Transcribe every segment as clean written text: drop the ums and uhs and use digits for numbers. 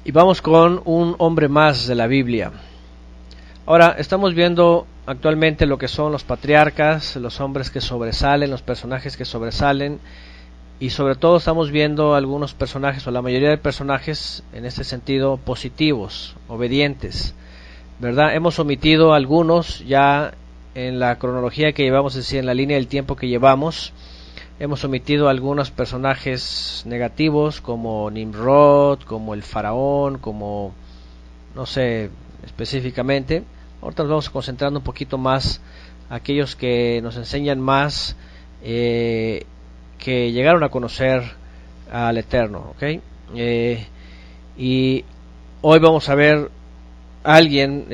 Y vamos con un hombre más de la Biblia. Ahora, estamos viendo actualmente lo que son los patriarcas, los hombres que sobresalen, los personajes que sobresalen, y sobre todo estamos viendo algunos personajes, o la mayoría de personajes, en este sentido, positivos, obedientes, ¿verdad? Hemos omitido algunos ya en la cronología que llevamos, es decir, en la línea del tiempo que llevamos. Hemos omitido algunos personajes negativos como Nimrod, como el faraón, como, no sé, específicamente. Ahorita nos vamos concentrando un poquito más a aquellos que nos enseñan más, que llegaron a conocer al Eterno, ¿ok? Y hoy vamos a ver a alguien,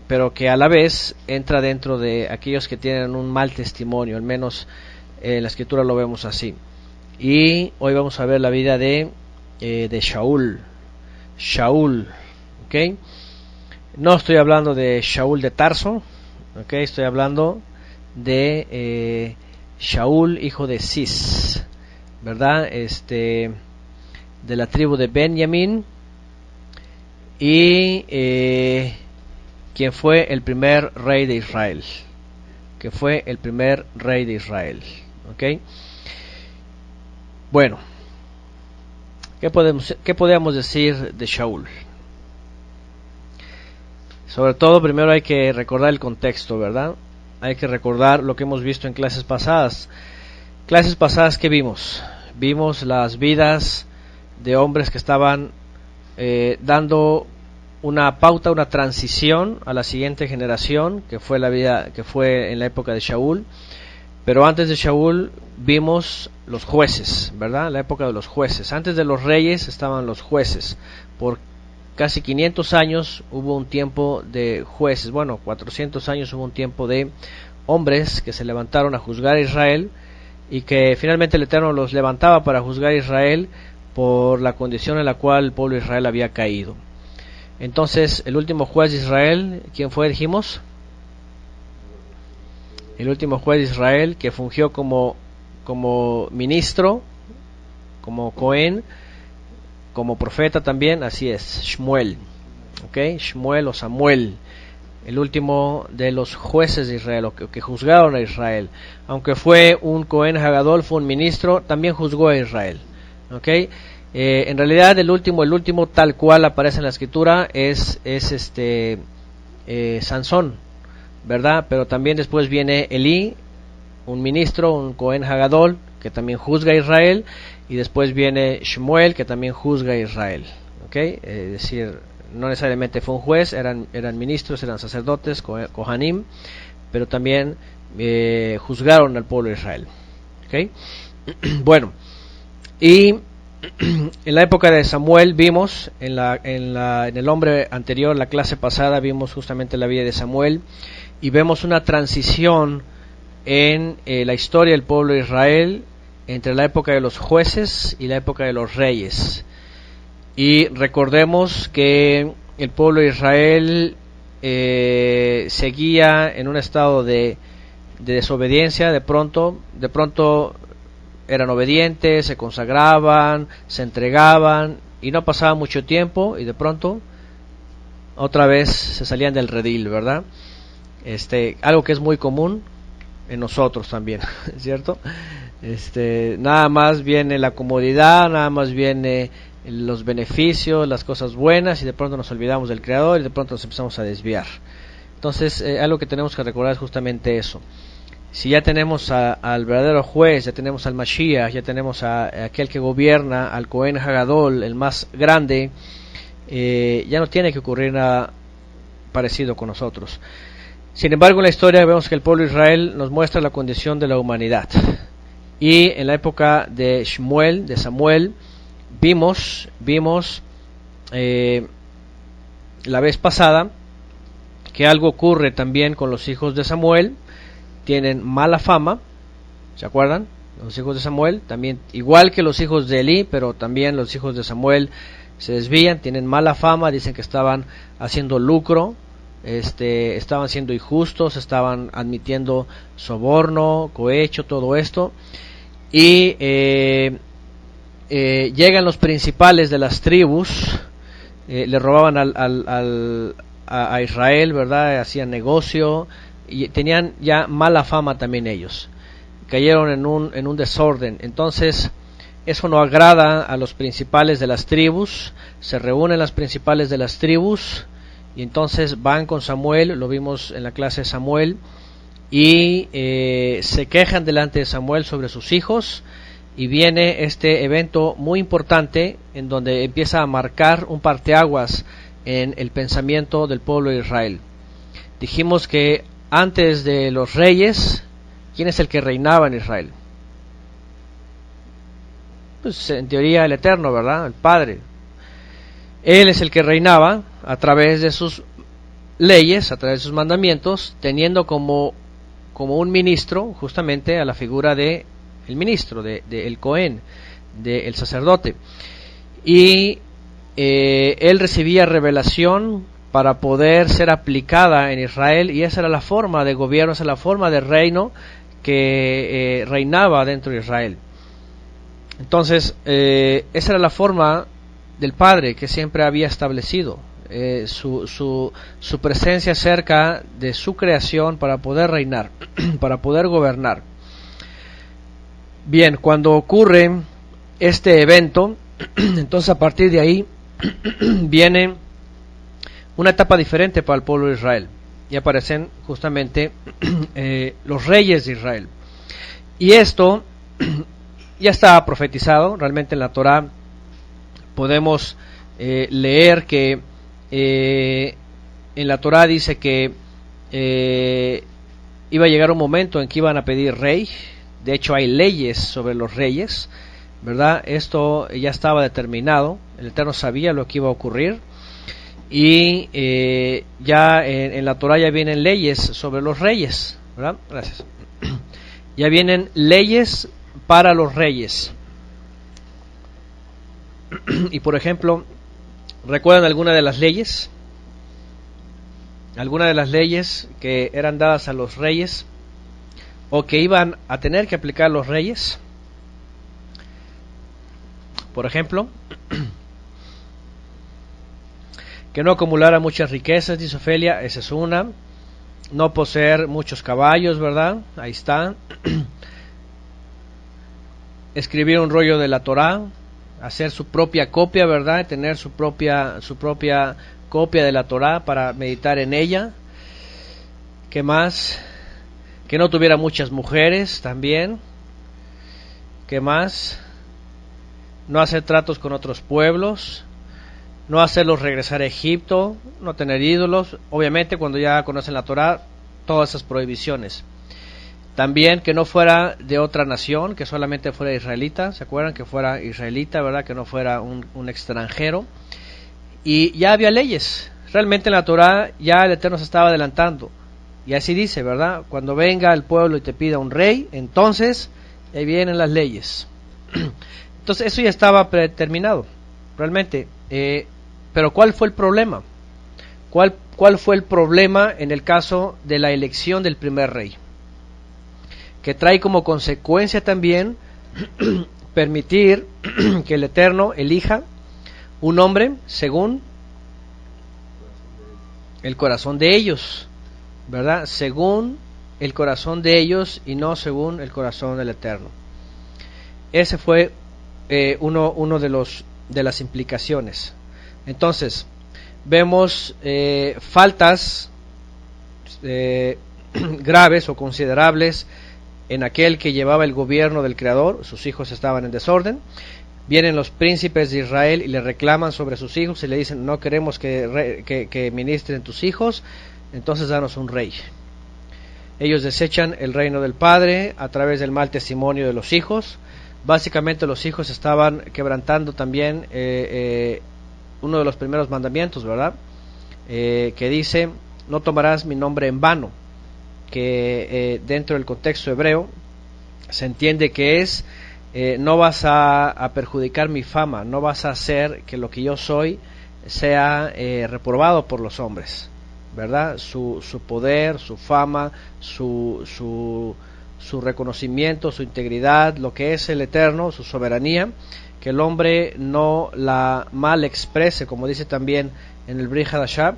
pero que a la vez entra dentro de aquellos que tienen un mal testimonio, al menos en la escritura lo vemos así. Y hoy vamos a ver la vida de Shaul, ¿ok? No estoy hablando de Shaul de Tarso, ¿ok? Estoy hablando de Shaul, hijo de Cis, ¿verdad? De la tribu de Benjamín, y quien fue el primer rey de Israel, ¿ok? Bueno, ¿qué podemos decir de Shaul? Sobre todo, primero hay que recordar el contexto, ¿verdad? Hay que recordar lo que hemos visto en clases pasadas. Clases pasadas, ¿qué vimos? Vimos las vidas de hombres que estaban dando una pauta, una transición a la siguiente generación, que fue en la época de Shaul. Pero antes de Shaul vimos los jueces, ¿verdad? La época de los jueces. Antes de los reyes estaban los jueces. Por casi 500 años hubo un tiempo de jueces. Bueno, 400 años hubo un tiempo de hombres que se levantaron a juzgar a Israel, y que finalmente el Eterno los levantaba para juzgar a Israel por la condición en la cual el pueblo de Israel había caído. Entonces, el último juez de Israel, ¿quién fue, dijimos? El último juez de Israel, que fungió como ministro, como Cohen, como profeta también, así es, Shmuel, ¿ok? Shmuel o Samuel, el último de los jueces de Israel, o que juzgaron a Israel. Aunque fue un Cohen Hagadol, fue un ministro, también juzgó a Israel, ¿ok? En realidad el último tal cual aparece en la escritura es Sansón, ¿verdad? Pero también después viene Elí, un ministro, un Cohen Hagadol, que también juzga a Israel, y después viene Shmuel, que también juzga a Israel, ¿ok? Es decir, no necesariamente fue un juez, eran ministros, eran sacerdotes, Kohanim, pero también juzgaron al pueblo de Israel, ¿ok? Bueno, y en la época de Samuel vimos, en el hombre anterior, la clase pasada, vimos justamente la vida de Samuel, y vemos una transición en la historia del pueblo de Israel entre la época de los jueces y la época de los reyes. Y recordemos que el pueblo de Israel seguía en un estado de desobediencia. De pronto eran obedientes, se consagraban, se entregaban, y no pasaba mucho tiempo y de pronto otra vez se salían del redil, ¿verdad? Algo que es muy común en nosotros también, ¿cierto? Nada más viene la comodidad, nada más viene los beneficios, las cosas buenas, y de pronto nos olvidamos del Creador y de pronto nos empezamos a desviar. Entonces, algo que tenemos que recordar es justamente eso. Si ya tenemos al verdadero juez, ya tenemos al Mashiach, ya tenemos a aquel que gobierna, al Cohen Hagadol, el más grande, ya no tiene que ocurrir nada parecido con nosotros. Sin embargo, en la historia vemos que el pueblo de Israel nos muestra la condición de la humanidad. Y en la época de Shmuel, de Samuel, vimos la vez pasada que algo ocurre también con los hijos de Samuel. Tienen mala fama, ¿se acuerdan? Los hijos de Samuel, también igual que los hijos de Elí, pero también los hijos de Samuel se desvían, tienen mala fama, dicen que estaban haciendo lucro, estaban siendo injustos, estaban admitiendo soborno, cohecho, todo esto, y llegan los principales de las tribus le robaban a Israel, ¿verdad? Hacían negocio y tenían ya mala fama también ellos. Cayeron en un desorden. Entonces, eso no agrada a los principales de las tribus. Se reúnen las principales de las tribus y entonces van con Samuel, lo vimos en la clase de Samuel, y se quejan delante de Samuel sobre sus hijos, y viene este evento muy importante en donde empieza a marcar un parteaguas en el pensamiento del pueblo de Israel. Dijimos que antes de los reyes, ¿quién es el que reinaba en Israel? Pues en teoría el Eterno, ¿verdad? El Padre. Él es el que reinaba a través de sus leyes, a través de sus mandamientos, teniendo como un ministro justamente a la figura de el ministro, de el Cohen, del sacerdote. Y él recibía revelación para poder ser aplicada en Israel, y esa era la forma de gobierno, esa era la forma de reino que reinaba dentro de Israel. Entonces, esa era la forma del Padre que siempre había establecido, su presencia cerca de su creación para poder reinar, para poder gobernar. Bien, cuando ocurre este evento, entonces a partir de ahí viene una etapa diferente para el pueblo de Israel, y aparecen justamente los reyes de Israel. Y esto ya está profetizado, realmente en la Torá podemos leer que en la Torá dice que iba a llegar un momento en que iban a pedir rey. De hecho hay leyes sobre los reyes, ¿verdad? Esto ya estaba determinado, el Eterno sabía lo que iba a ocurrir, y ya en la Torá ya vienen leyes sobre los reyes, ¿verdad? Gracias. Ya vienen leyes para los reyes. Y por ejemplo, ¿recuerdan alguna de las leyes? Alguna de las leyes que eran dadas a los reyes o que iban a tener que aplicar los reyes. Por ejemplo, que no acumulara muchas riquezas, dice Ofelia, esa es una. No poseer muchos caballos, ¿verdad? Ahí está. Escribir un rollo de la Torá, hacer su propia copia, ¿verdad? Tener su propia copia de la Torá para meditar en ella. ¿Qué más? Que no tuviera muchas mujeres también. ¿Qué más? No hacer tratos con otros pueblos, no hacerlos regresar a Egipto, no tener ídolos. Obviamente cuando ya conocen la Torá, todas esas prohibiciones. También que no fuera de otra nación, que solamente fuera israelita. ¿Se acuerdan? Que fuera israelita, ¿verdad? Que no fuera un extranjero. Y ya había leyes. Realmente en la Torá ya el Eterno se estaba adelantando. Y así dice, ¿verdad? Cuando venga el pueblo y te pida un rey, entonces ahí vienen las leyes. Entonces eso ya estaba predeterminado, realmente. Pero ¿cuál fue el problema? ¿Cuál fue el problema en el caso de la elección del primer rey? Que trae como consecuencia también permitir que el Eterno elija un hombre según el corazón de ellos, ¿verdad? Según el corazón de ellos y no según el corazón del Eterno. Ese fue uno de las implicaciones. Entonces vemos faltas graves o considerables en aquel que llevaba el gobierno del Creador. Sus hijos estaban en desorden. Vienen los príncipes de Israel y le reclaman sobre sus hijos y le dicen: no queremos que ministren tus hijos, entonces danos un rey. Ellos desechan el reino del Padre a través del mal testimonio de los hijos. Básicamente los hijos estaban quebrantando también uno de los primeros mandamientos, ¿verdad? Que dice: no tomarás mi nombre en vano, que dentro del contexto hebreo se entiende que es no vas a perjudicar mi fama, no vas a hacer que lo que yo soy sea reprobado por los hombres, ¿verdad? Su poder, su fama, su reconocimiento, su integridad, lo que es el Eterno, su soberanía, que el hombre no la mal exprese, como dice también en el Brit Hadashah,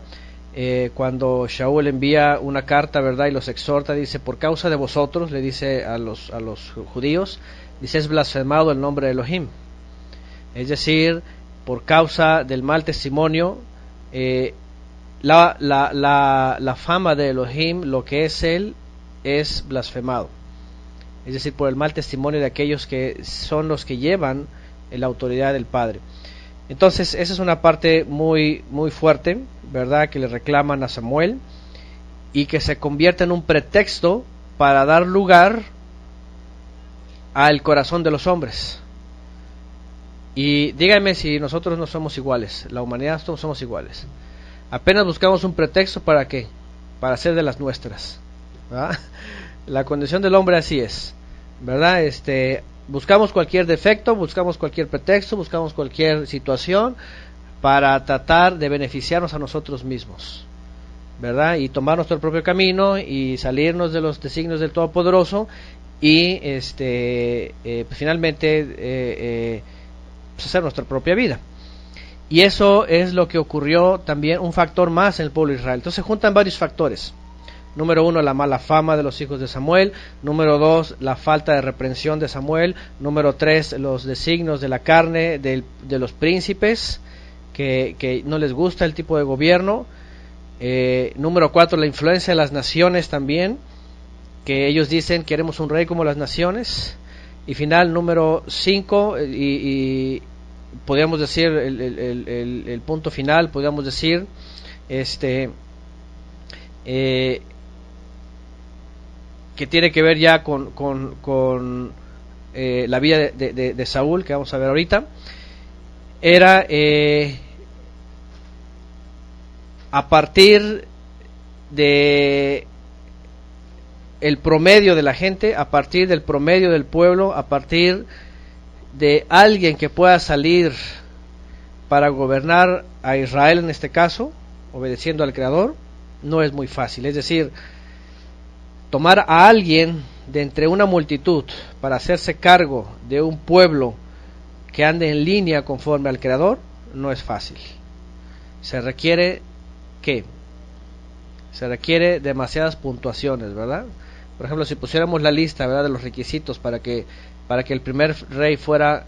cuando Shaul envía una carta, ¿verdad? Y los exhorta, dice, por causa de vosotros, le dice a los judíos, dice, es blasfemado el nombre de Elohim. Es decir, por causa del mal testimonio, la fama de Elohim, lo que es él, es blasfemado. Es decir, por el mal testimonio de aquellos que son los que llevan la autoridad del Padre. Entonces, esa es una parte muy, muy fuerte, ¿verdad?, que le reclaman a Samuel, y que se convierte en un pretexto para dar lugar al corazón de los hombres. Y díganme si nosotros no somos iguales, la humanidad todos somos iguales. Apenas buscamos un pretexto, ¿para qué? Para hacer de las nuestras, ¿verdad? La condición del hombre así es, ¿verdad? Buscamos cualquier defecto, buscamos cualquier pretexto, buscamos cualquier situación para tratar de beneficiarnos a nosotros mismos, ¿verdad? Y tomar nuestro propio camino y salirnos de los designios del Todopoderoso y finalmente hacer nuestra propia vida. Y eso es lo que ocurrió también, un factor más en el pueblo de Israel. Entonces se juntan varios factores. Número 1, la mala fama de los hijos de Samuel. Número 2, la falta de reprensión de Samuel. Número 3, los designios de la carne de los príncipes, que no les gusta el tipo de gobierno. Número 4, la influencia de las naciones también, que ellos dicen, queremos un rey como las naciones. Y final, número 5, y podríamos decir, el punto final, podríamos decir, que tiene que ver ya con la vida de Saúl, que vamos a ver ahorita, era a partir de el promedio de la gente, a partir del promedio del pueblo, a partir de alguien que pueda salir para gobernar a Israel en este caso, obedeciendo al Creador, no es muy fácil. Es decir, tomar a alguien de entre una multitud para hacerse cargo de un pueblo que ande en línea conforme al Creador, no es fácil. Se requiere, ¿qué? Se requiere demasiadas puntuaciones, ¿verdad? Por ejemplo, si pusiéramos la lista, ¿verdad?, de los requisitos para que el primer rey fuera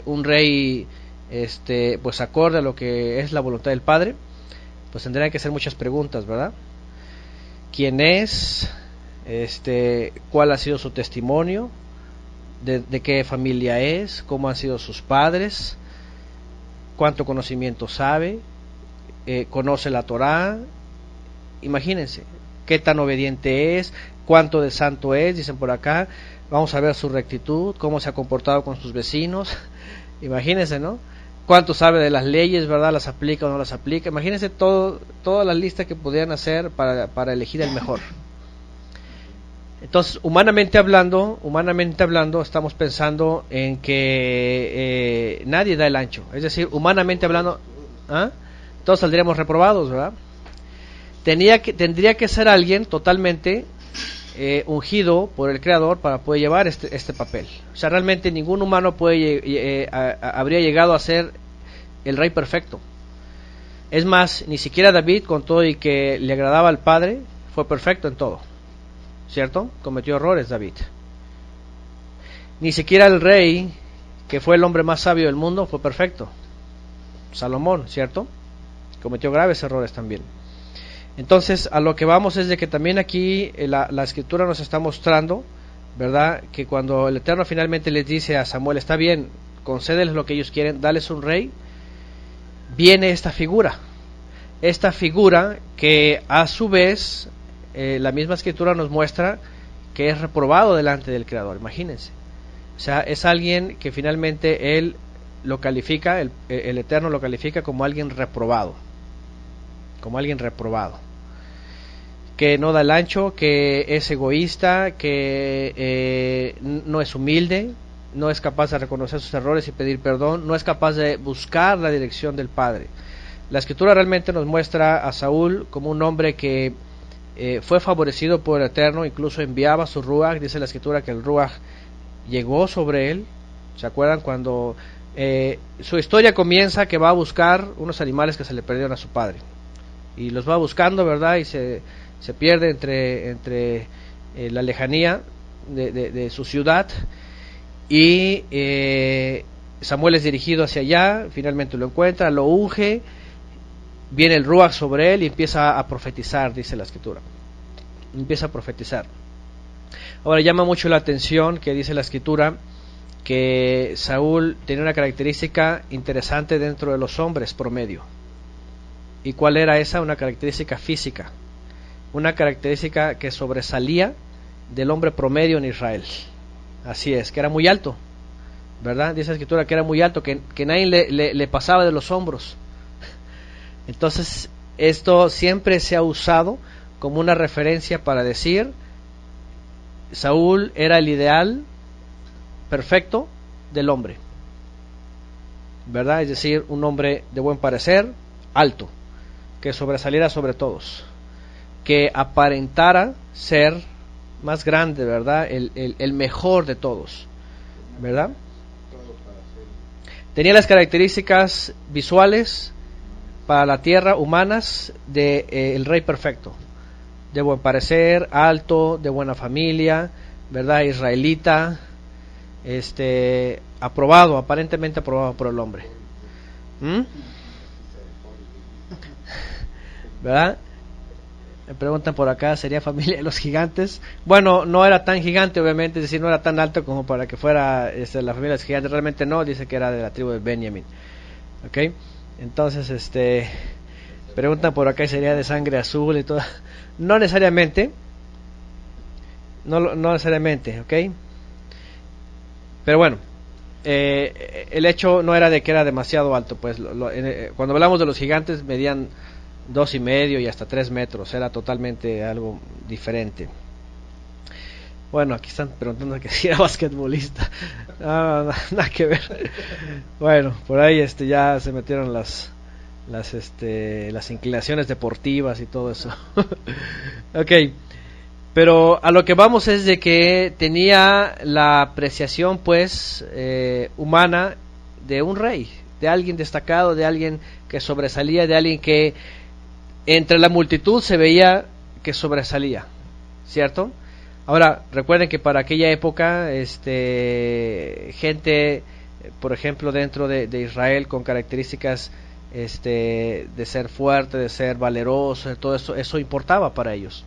un rey pues acorde a lo que es la voluntad del Padre, pues tendrían que hacer muchas preguntas, ¿verdad? ¿Quién es? ¿Cuál ha sido su testimonio? ¿De qué familia es? ¿Cómo han sido sus padres? ¿Cuánto conocimiento sabe? ¿Conoce la Torá? Imagínense, ¿qué tan obediente es? ¿Cuánto de santo es? Dicen por acá. Vamos a ver su rectitud, cómo se ha comportado con sus vecinos. Imagínense, ¿no? ¿Cuánto sabe de las leyes, verdad? ¿Las aplica o no las aplica? Imagínense toda la lista que podrían hacer para elegir el mejor. Entonces, humanamente hablando, estamos pensando en que nadie da el ancho. Es decir, humanamente hablando, todos saldríamos reprobados, ¿verdad? Tendría que ser alguien totalmente ungido por el Creador para poder llevar este papel. O sea, realmente ningún humano habría llegado a ser el rey perfecto. Es más, ni siquiera David, con todo y que le agradaba al Padre, fue perfecto en todo, ¿cierto? Cometió errores David. Ni siquiera el rey, que fue el hombre más sabio del mundo, fue perfecto. Salomón, ¿cierto? Cometió graves errores también. Entonces, a lo que vamos es de que también aquí la Escritura nos está mostrando, ¿verdad?, que cuando el Eterno finalmente les dice a Samuel, está bien, concédeles lo que ellos quieren, dales un rey, viene esta figura que a su vez la misma Escritura nos muestra que es reprobado delante del Creador. Imagínense, o sea, es alguien que finalmente él lo califica, el Eterno lo califica como alguien reprobado, que no da el ancho, que es egoísta, que no es humilde, no es capaz de reconocer sus errores y pedir perdón, no es capaz de buscar la dirección del Padre. La Escritura realmente nos muestra a Saúl como un hombre que fue favorecido por el Eterno, incluso enviaba su Ruach. Dice la Escritura que el Ruach llegó sobre él, ¿Se acuerdan cuando su historia comienza que va a buscar unos animales que se le perdieron a su padre? Y los va buscando, ¿verdad? Y se pierde entre la lejanía de su ciudad. Y Samuel es dirigido hacia allá, finalmente lo encuentra, lo unge, viene el Ruach sobre él y empieza a profetizar, dice la escritura. Empieza a profetizar. Ahora llama mucho la atención que dice la escritura que Saúl tenía una característica interesante dentro de los hombres promedio. ¿Y cuál era esa? Una característica física, una característica que sobresalía del hombre promedio en Israel. Así es, que era muy alto, ¿verdad? Dice la escritura que era muy alto, que nadie le pasaba de los hombros. Entonces, esto siempre se ha usado como una referencia para decir, Saúl era el ideal perfecto del hombre, ¿verdad? Es decir, un hombre de buen parecer, alto, que sobresaliera sobre todos, que aparentara ser más grande, ¿verdad? El mejor de todos, ¿verdad? Tenía las características visuales para la tierra humanas de el rey perfecto, de buen parecer, alto, de buena familia, ¿verdad? Israelita, aparentemente aprobado por el hombre. ¿Verdad? Me preguntan por acá, ¿sería familia de los gigantes? Bueno, no era tan gigante, obviamente, es decir, no era tan alto como para que fuera la familia de los gigantes. Realmente no, dice que era de la tribu de Benjamín. ¿Ok? Entonces, preguntan por acá, ¿sería de sangre azul y todo? No necesariamente. No necesariamente, ¿ok? Pero bueno, el hecho no era de que era demasiado alto, pues cuando hablamos de los gigantes medían 2.5 y hasta 3 metros, era totalmente algo diferente. Bueno, aquí están preguntando que si era basquetbolista. No, nada que ver. Bueno, por ahí ya se metieron las inclinaciones deportivas y todo eso. Ok, pero a lo que vamos es de que tenía la apreciación pues humana de un rey, de alguien destacado, de alguien que sobresalía, de alguien que entre la multitud se veía que sobresalía, ¿cierto? Ahora, recuerden que para aquella época, gente, por ejemplo, dentro de Israel con características de ser fuerte, de ser valeroso, todo eso importaba para ellos,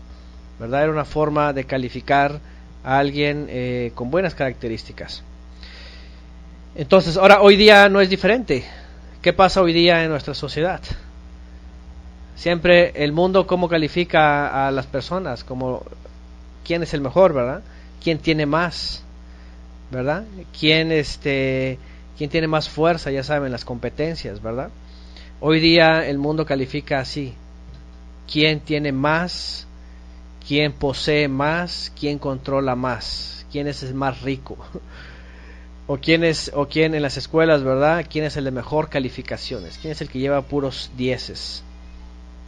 ¿verdad? Era una forma de calificar a alguien con buenas características. Entonces, ahora, hoy día no es diferente. ¿Qué pasa hoy día en nuestra sociedad? Siempre el mundo, ¿cómo califica a las personas? Como quién es el mejor, ¿verdad? ¿Quién tiene más? ¿Verdad? ¿Quién tiene más fuerza? Ya saben, las competencias, ¿verdad? Hoy día el mundo califica así: quién tiene más, quién posee más, quién controla más, quién es el más rico, o quién en las escuelas, ¿verdad? Quién es el de mejor calificaciones, quién es el que lleva puros 10.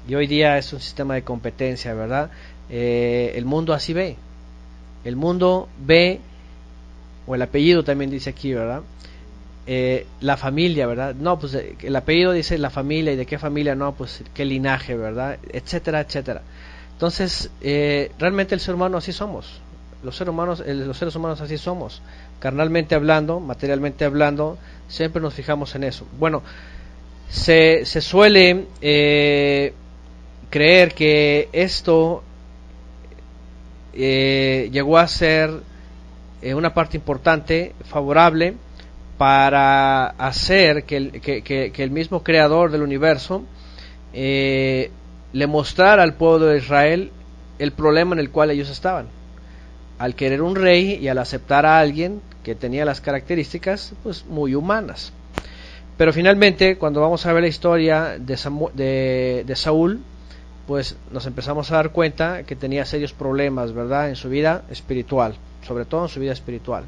Y hoy día es un sistema de competencia, ¿verdad? El mundo así ve. El mundo ve, o el apellido también dice aquí, ¿verdad? La familia, ¿verdad? No, pues el apellido dice la familia, y de qué familia, no, pues qué linaje, ¿verdad? Etcétera, etcétera. Entonces, realmente el ser humano así somos. Los seres humanos así somos. Carnalmente hablando, materialmente hablando, siempre nos fijamos en eso. Bueno, se suele creer que esto llegó a ser una parte importante, favorable, para hacer que el mismo creador del universo le mostrara al pueblo de Israel el problema en el cual ellos estaban. Al querer un rey y al aceptar a alguien que tenía las características pues muy humanas. Pero finalmente, cuando vamos a ver la historia de Saúl, pues nos empezamos a dar cuenta que tenía serios problemas, ¿verdad? En su vida espiritual, sobre todo en su vida espiritual,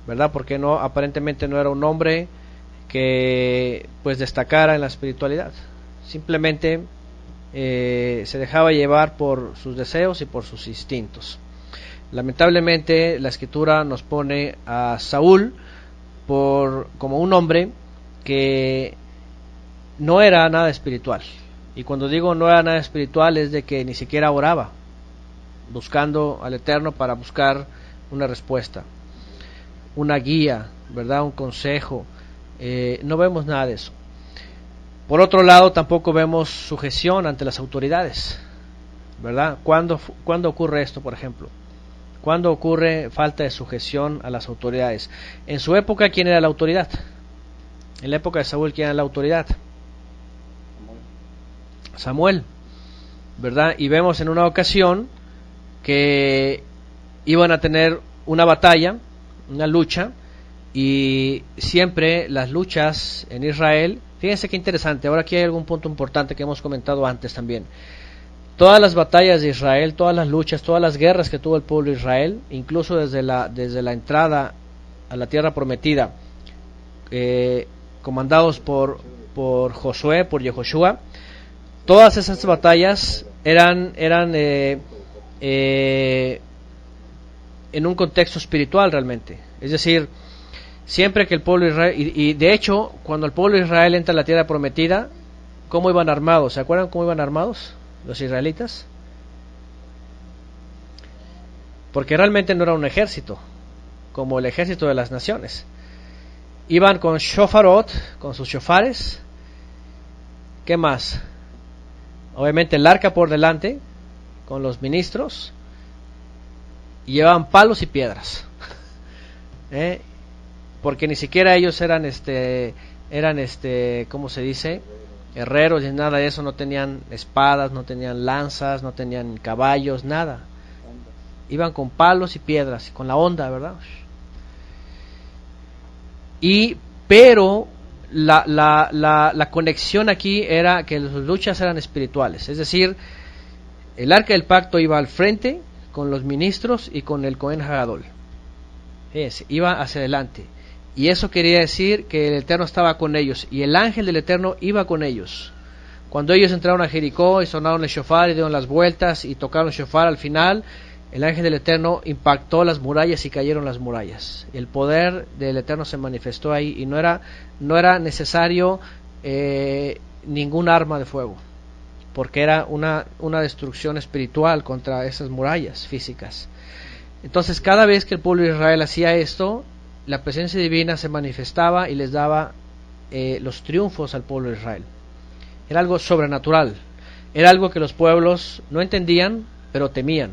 ¿verdad? Porque aparentemente no era un hombre que pues destacara en la espiritualidad. Simplemente se dejaba llevar por sus deseos y por sus instintos. Lamentablemente la escritura nos pone a Saúl como un hombre que no era nada espiritual. Y cuando digo no era nada espiritual es de que ni siquiera oraba, buscando al Eterno para buscar una respuesta, una guía, ¿verdad? Un consejo. No vemos nada de eso. Por otro lado, tampoco vemos sujeción ante las autoridades, ¿verdad? ¿Cuándo ocurre esto, por ejemplo? ¿Cuándo ocurre falta de sujeción a las autoridades? En su época, ¿quién era la autoridad? En la época de Saúl, ¿quién era la autoridad? Samuel, ¿verdad? Y vemos en una ocasión que iban a tener una batalla, una lucha, y siempre las luchas en Israel, fíjense qué interesante, ahora aquí hay algún punto importante que hemos comentado antes también. Todas las batallas de Israel, todas las luchas, todas las guerras que tuvo el pueblo de Israel, incluso desde la entrada a la tierra prometida, comandados por Josué, por Yehoshua, todas esas batallas eran en un contexto espiritual realmente. Es decir, siempre que el pueblo de Israel, y de hecho, cuando el pueblo de Israel entra a la tierra prometida, ¿cómo iban armados? ¿Se acuerdan cómo iban armados los israelitas? Porque realmente no era un ejército, como el ejército de las naciones. Iban con shofarot, con sus shofares. ¿Qué más? Obviamente el arca por delante, con los ministros, y llevaban palos y piedras, porque ni siquiera ellos eran ¿cómo se dice? Herreros ni nada de eso, no tenían espadas, no tenían lanzas, no tenían caballos, nada. Iban con palos y piedras, con la onda, ¿verdad? Pero la conexión aquí era que las luchas eran espirituales, es decir, el arca del pacto iba al frente con los ministros y con el Cohen Hagadol, iba hacia adelante, y eso quería decir que el Eterno estaba con ellos, y el ángel del Eterno iba con ellos. Cuando ellos entraron a Jericó y sonaron el shofar y dieron las vueltas y tocaron el shofar, al final el ángel del Eterno impactó las murallas y cayeron las murallas. El poder del Eterno se manifestó ahí, y no era necesario ningún arma de fuego, porque era una destrucción espiritual contra esas murallas físicas. Entonces, cada vez que el pueblo de Israel hacía esto, la presencia divina se manifestaba y les daba los triunfos al pueblo de Israel. Era algo sobrenatural, era algo que los pueblos no entendían, pero temían.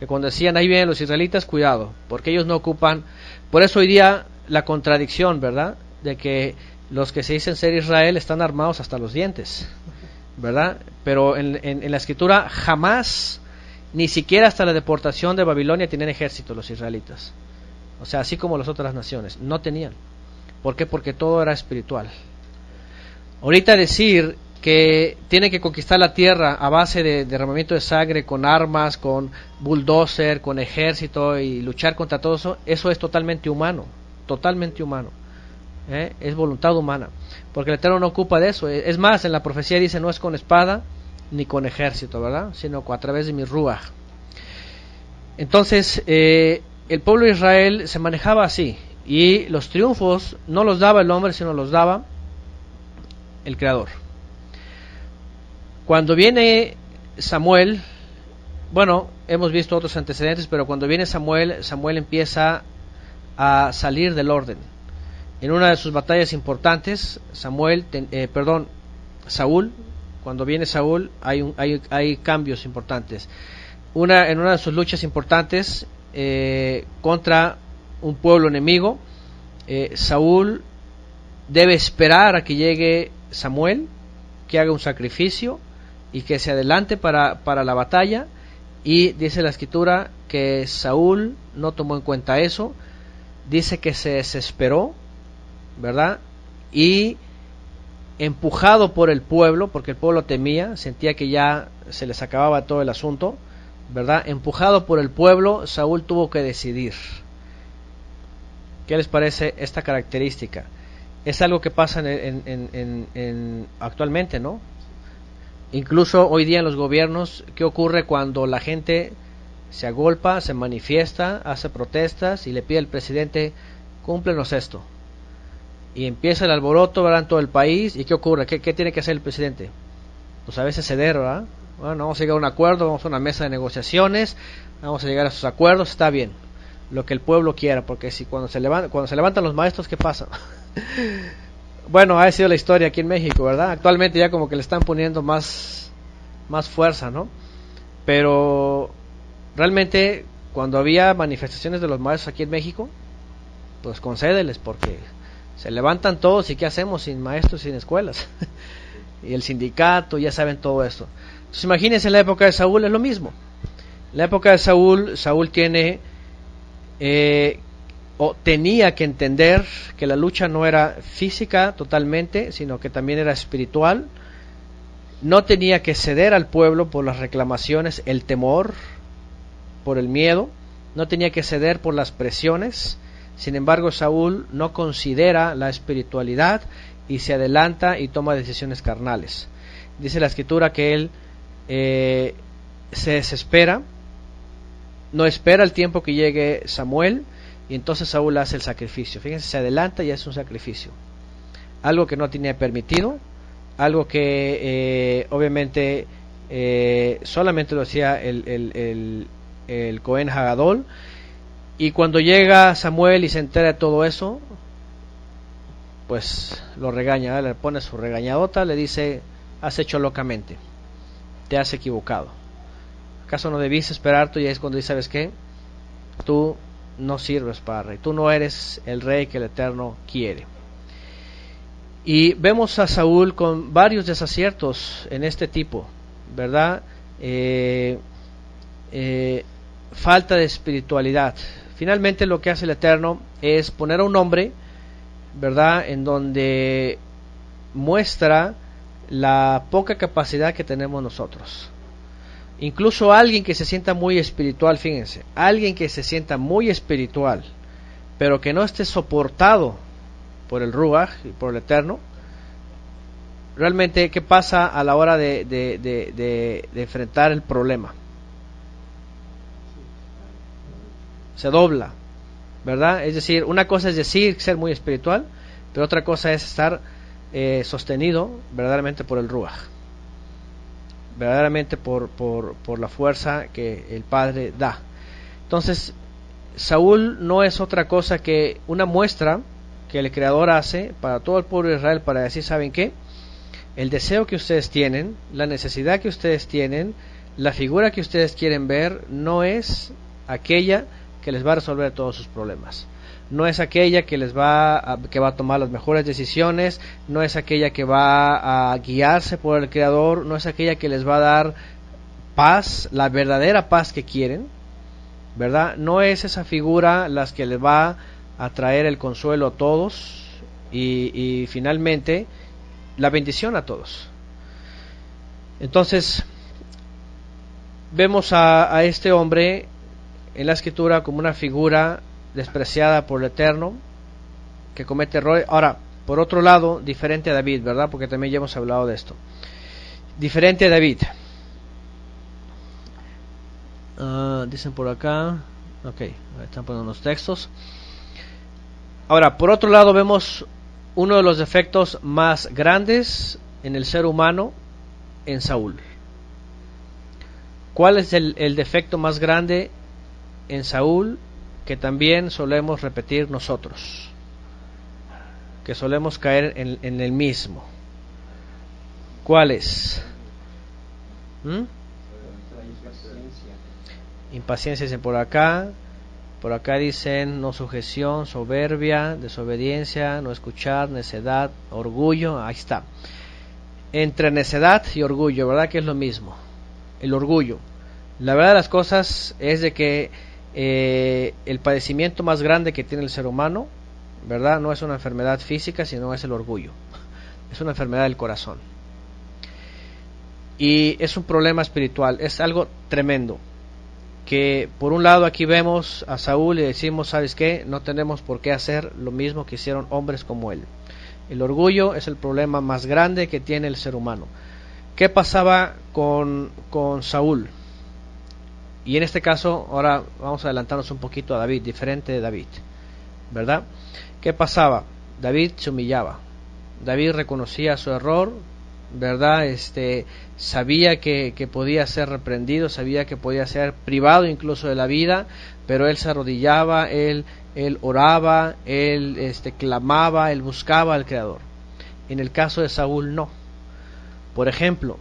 Que cuando decían, ahí vienen los israelitas, cuidado, porque ellos no ocupan. Por eso hoy día la contradicción, ¿verdad? De que los que se dicen ser Israel están armados hasta los dientes, ¿verdad? Pero en la escritura jamás, ni siquiera hasta la deportación de Babilonia, tenían ejército los israelitas. O sea, así como las otras naciones, no tenían. ¿Por qué? Porque todo era espiritual. Ahorita decir que tienen que conquistar la tierra a base de derramamiento de sangre, con armas, con bulldozer, con ejército, y luchar contra todo eso, eso es totalmente humano, es voluntad humana, porque el Eterno no ocupa de eso. Es más, en la profecía dice, no es con espada ni con ejército, ¿verdad? Sino a través de mi ruaj. Entonces, el pueblo de Israel se manejaba así, y los triunfos no los daba el hombre, sino los daba el Creador. Cuando viene Samuel, bueno, hemos visto otros antecedentes, pero cuando viene Samuel empieza a salir del orden. En una de sus batallas importantes, Saúl, cuando viene Saúl, hay cambios importantes. En una de sus luchas importantes contra un pueblo enemigo, Saúl debe esperar a que llegue Samuel, que haga un sacrificio y que se adelante para la batalla, y dice la escritura que Saúl no tomó en cuenta eso, dice que se desesperó, ¿verdad? Y empujado por el pueblo, porque el pueblo temía, sentía que ya se les acababa todo el asunto, ¿verdad? Empujado por el pueblo, Saúl tuvo que decidir. ¿Qué les parece esta característica? Es algo que pasa actualmente, ¿no? Incluso hoy día en los gobiernos, ¿qué ocurre cuando la gente se agolpa, se manifiesta, hace protestas y le pide al presidente, cúmplenos esto? y empieza el alboroto, ¿verdad?, en todo el país. ¿Y qué ocurre? ¿Qué tiene que hacer el presidente? Pues a veces ceder, ¿verdad? Bueno, vamos a llegar a un acuerdo, vamos a una mesa de negociaciones, vamos a llegar a esos acuerdos, está bien, lo que el pueblo quiera, porque si cuando se levantan los maestros, ¿qué pasa? Bueno, ha sido la historia aquí en México, ¿verdad? Actualmente ya como que le están poniendo más fuerza, ¿no? Pero realmente cuando había manifestaciones de los maestros aquí en México, pues concédeles, porque se levantan todos y ¿qué hacemos sin maestros, sin escuelas? Y el sindicato, ya saben todo esto. Entonces imagínense, en la época de Saúl es lo mismo. En la época de Saúl tiene o tenía que entender que la lucha no era física totalmente, sino que también era espiritual. No tenía que ceder al pueblo por las reclamaciones, el temor, por el miedo. No tenía que ceder por las presiones. Sin embargo, Saúl no considera la espiritualidad y se adelanta y toma decisiones carnales. Dice la escritura que él se desespera, no espera el tiempo que llegue Samuel, y entonces Saúl hace el sacrificio. Fíjense, se adelanta y hace un sacrificio. Algo que no tenía permitido, algo que obviamente solamente lo hacía el Cohen Hagadol. Y cuando llega Samuel y se entera de todo eso, pues lo regaña, le pone su regañadota, le dice: has hecho locamente, te has equivocado. ¿Acaso no debiste esperar? Y ahí es cuando dice: ¿sabes qué? Tú no sirves para rey, tú no eres el rey que el Eterno quiere. Y vemos a Saúl con varios desaciertos en este tipo, ¿verdad? Falta de espiritualidad. Finalmente lo que hace el Eterno es poner a un hombre, ¿verdad?, en donde muestra la poca capacidad que tenemos nosotros. Incluso alguien que se sienta muy espiritual, fíjense, alguien que se sienta muy espiritual, pero que no esté soportado por el Ruach y por el Eterno, realmente, ¿qué pasa a la hora de enfrentar el problema? Se dobla, ¿verdad? Es decir, una cosa es decir ser muy espiritual, pero otra cosa es estar sostenido verdaderamente por el Ruach, verdaderamente por la fuerza que el Padre da. Entonces, Saúl no es otra cosa que una muestra que el Creador hace para todo el pueblo de Israel, para decir: ¿saben qué? El deseo que ustedes tienen, la necesidad que ustedes tienen, la figura que ustedes quieren ver, no es aquella que les va a resolver todos sus problemas. No es aquella que va a tomar las mejores decisiones, no es aquella que va a guiarse por el Creador, no es aquella que les va a dar paz, la verdadera paz que quieren, ¿verdad? No es esa figura las que les va a traer el consuelo a todos y finalmente la bendición a todos. Entonces, vemos a este hombre en la escritura como una figura despreciada por el Eterno, que comete errores. Ahora, por otro lado, diferente a David, ¿verdad? Porque también ya hemos hablado de esto. Diferente a David. Dicen por acá. Ok, están poniendo los textos. Ahora, por otro lado, vemos uno de los defectos más grandes en el ser humano en Saúl. ¿Cuál es el defecto más grande en Saúl que también solemos repetir nosotros, que solemos caer en el mismo? ¿Cuál es? Impaciencia dicen por acá dicen no sujeción, soberbia, desobediencia, no escuchar, necedad, orgullo. Ahí está, entre necedad y orgullo, ¿verdad? Que es lo mismo, el orgullo. La verdad de las cosas es de que el padecimiento más grande que tiene el ser humano, ¿verdad?, no es una enfermedad física, sino es el orgullo. Es una enfermedad del corazón. Y es un problema espiritual, es algo tremendo. Que por un lado aquí vemos a Saúl y decimos: ¿sabes qué? No tenemos por qué hacer lo mismo que hicieron hombres como él. El orgullo es el problema más grande que tiene el ser humano. ¿Qué pasaba con Saúl? Y en este caso, ahora vamos a adelantarnos un poquito a David, diferente de David, ¿verdad? ¿Qué pasaba? David se humillaba. David reconocía su error, ¿verdad? Sabía que podía ser reprendido, sabía que podía ser privado incluso de la vida, pero él se arrodillaba, él oraba, él clamaba, él buscaba al Creador. En el caso de Saúl, no. Por ejemplo,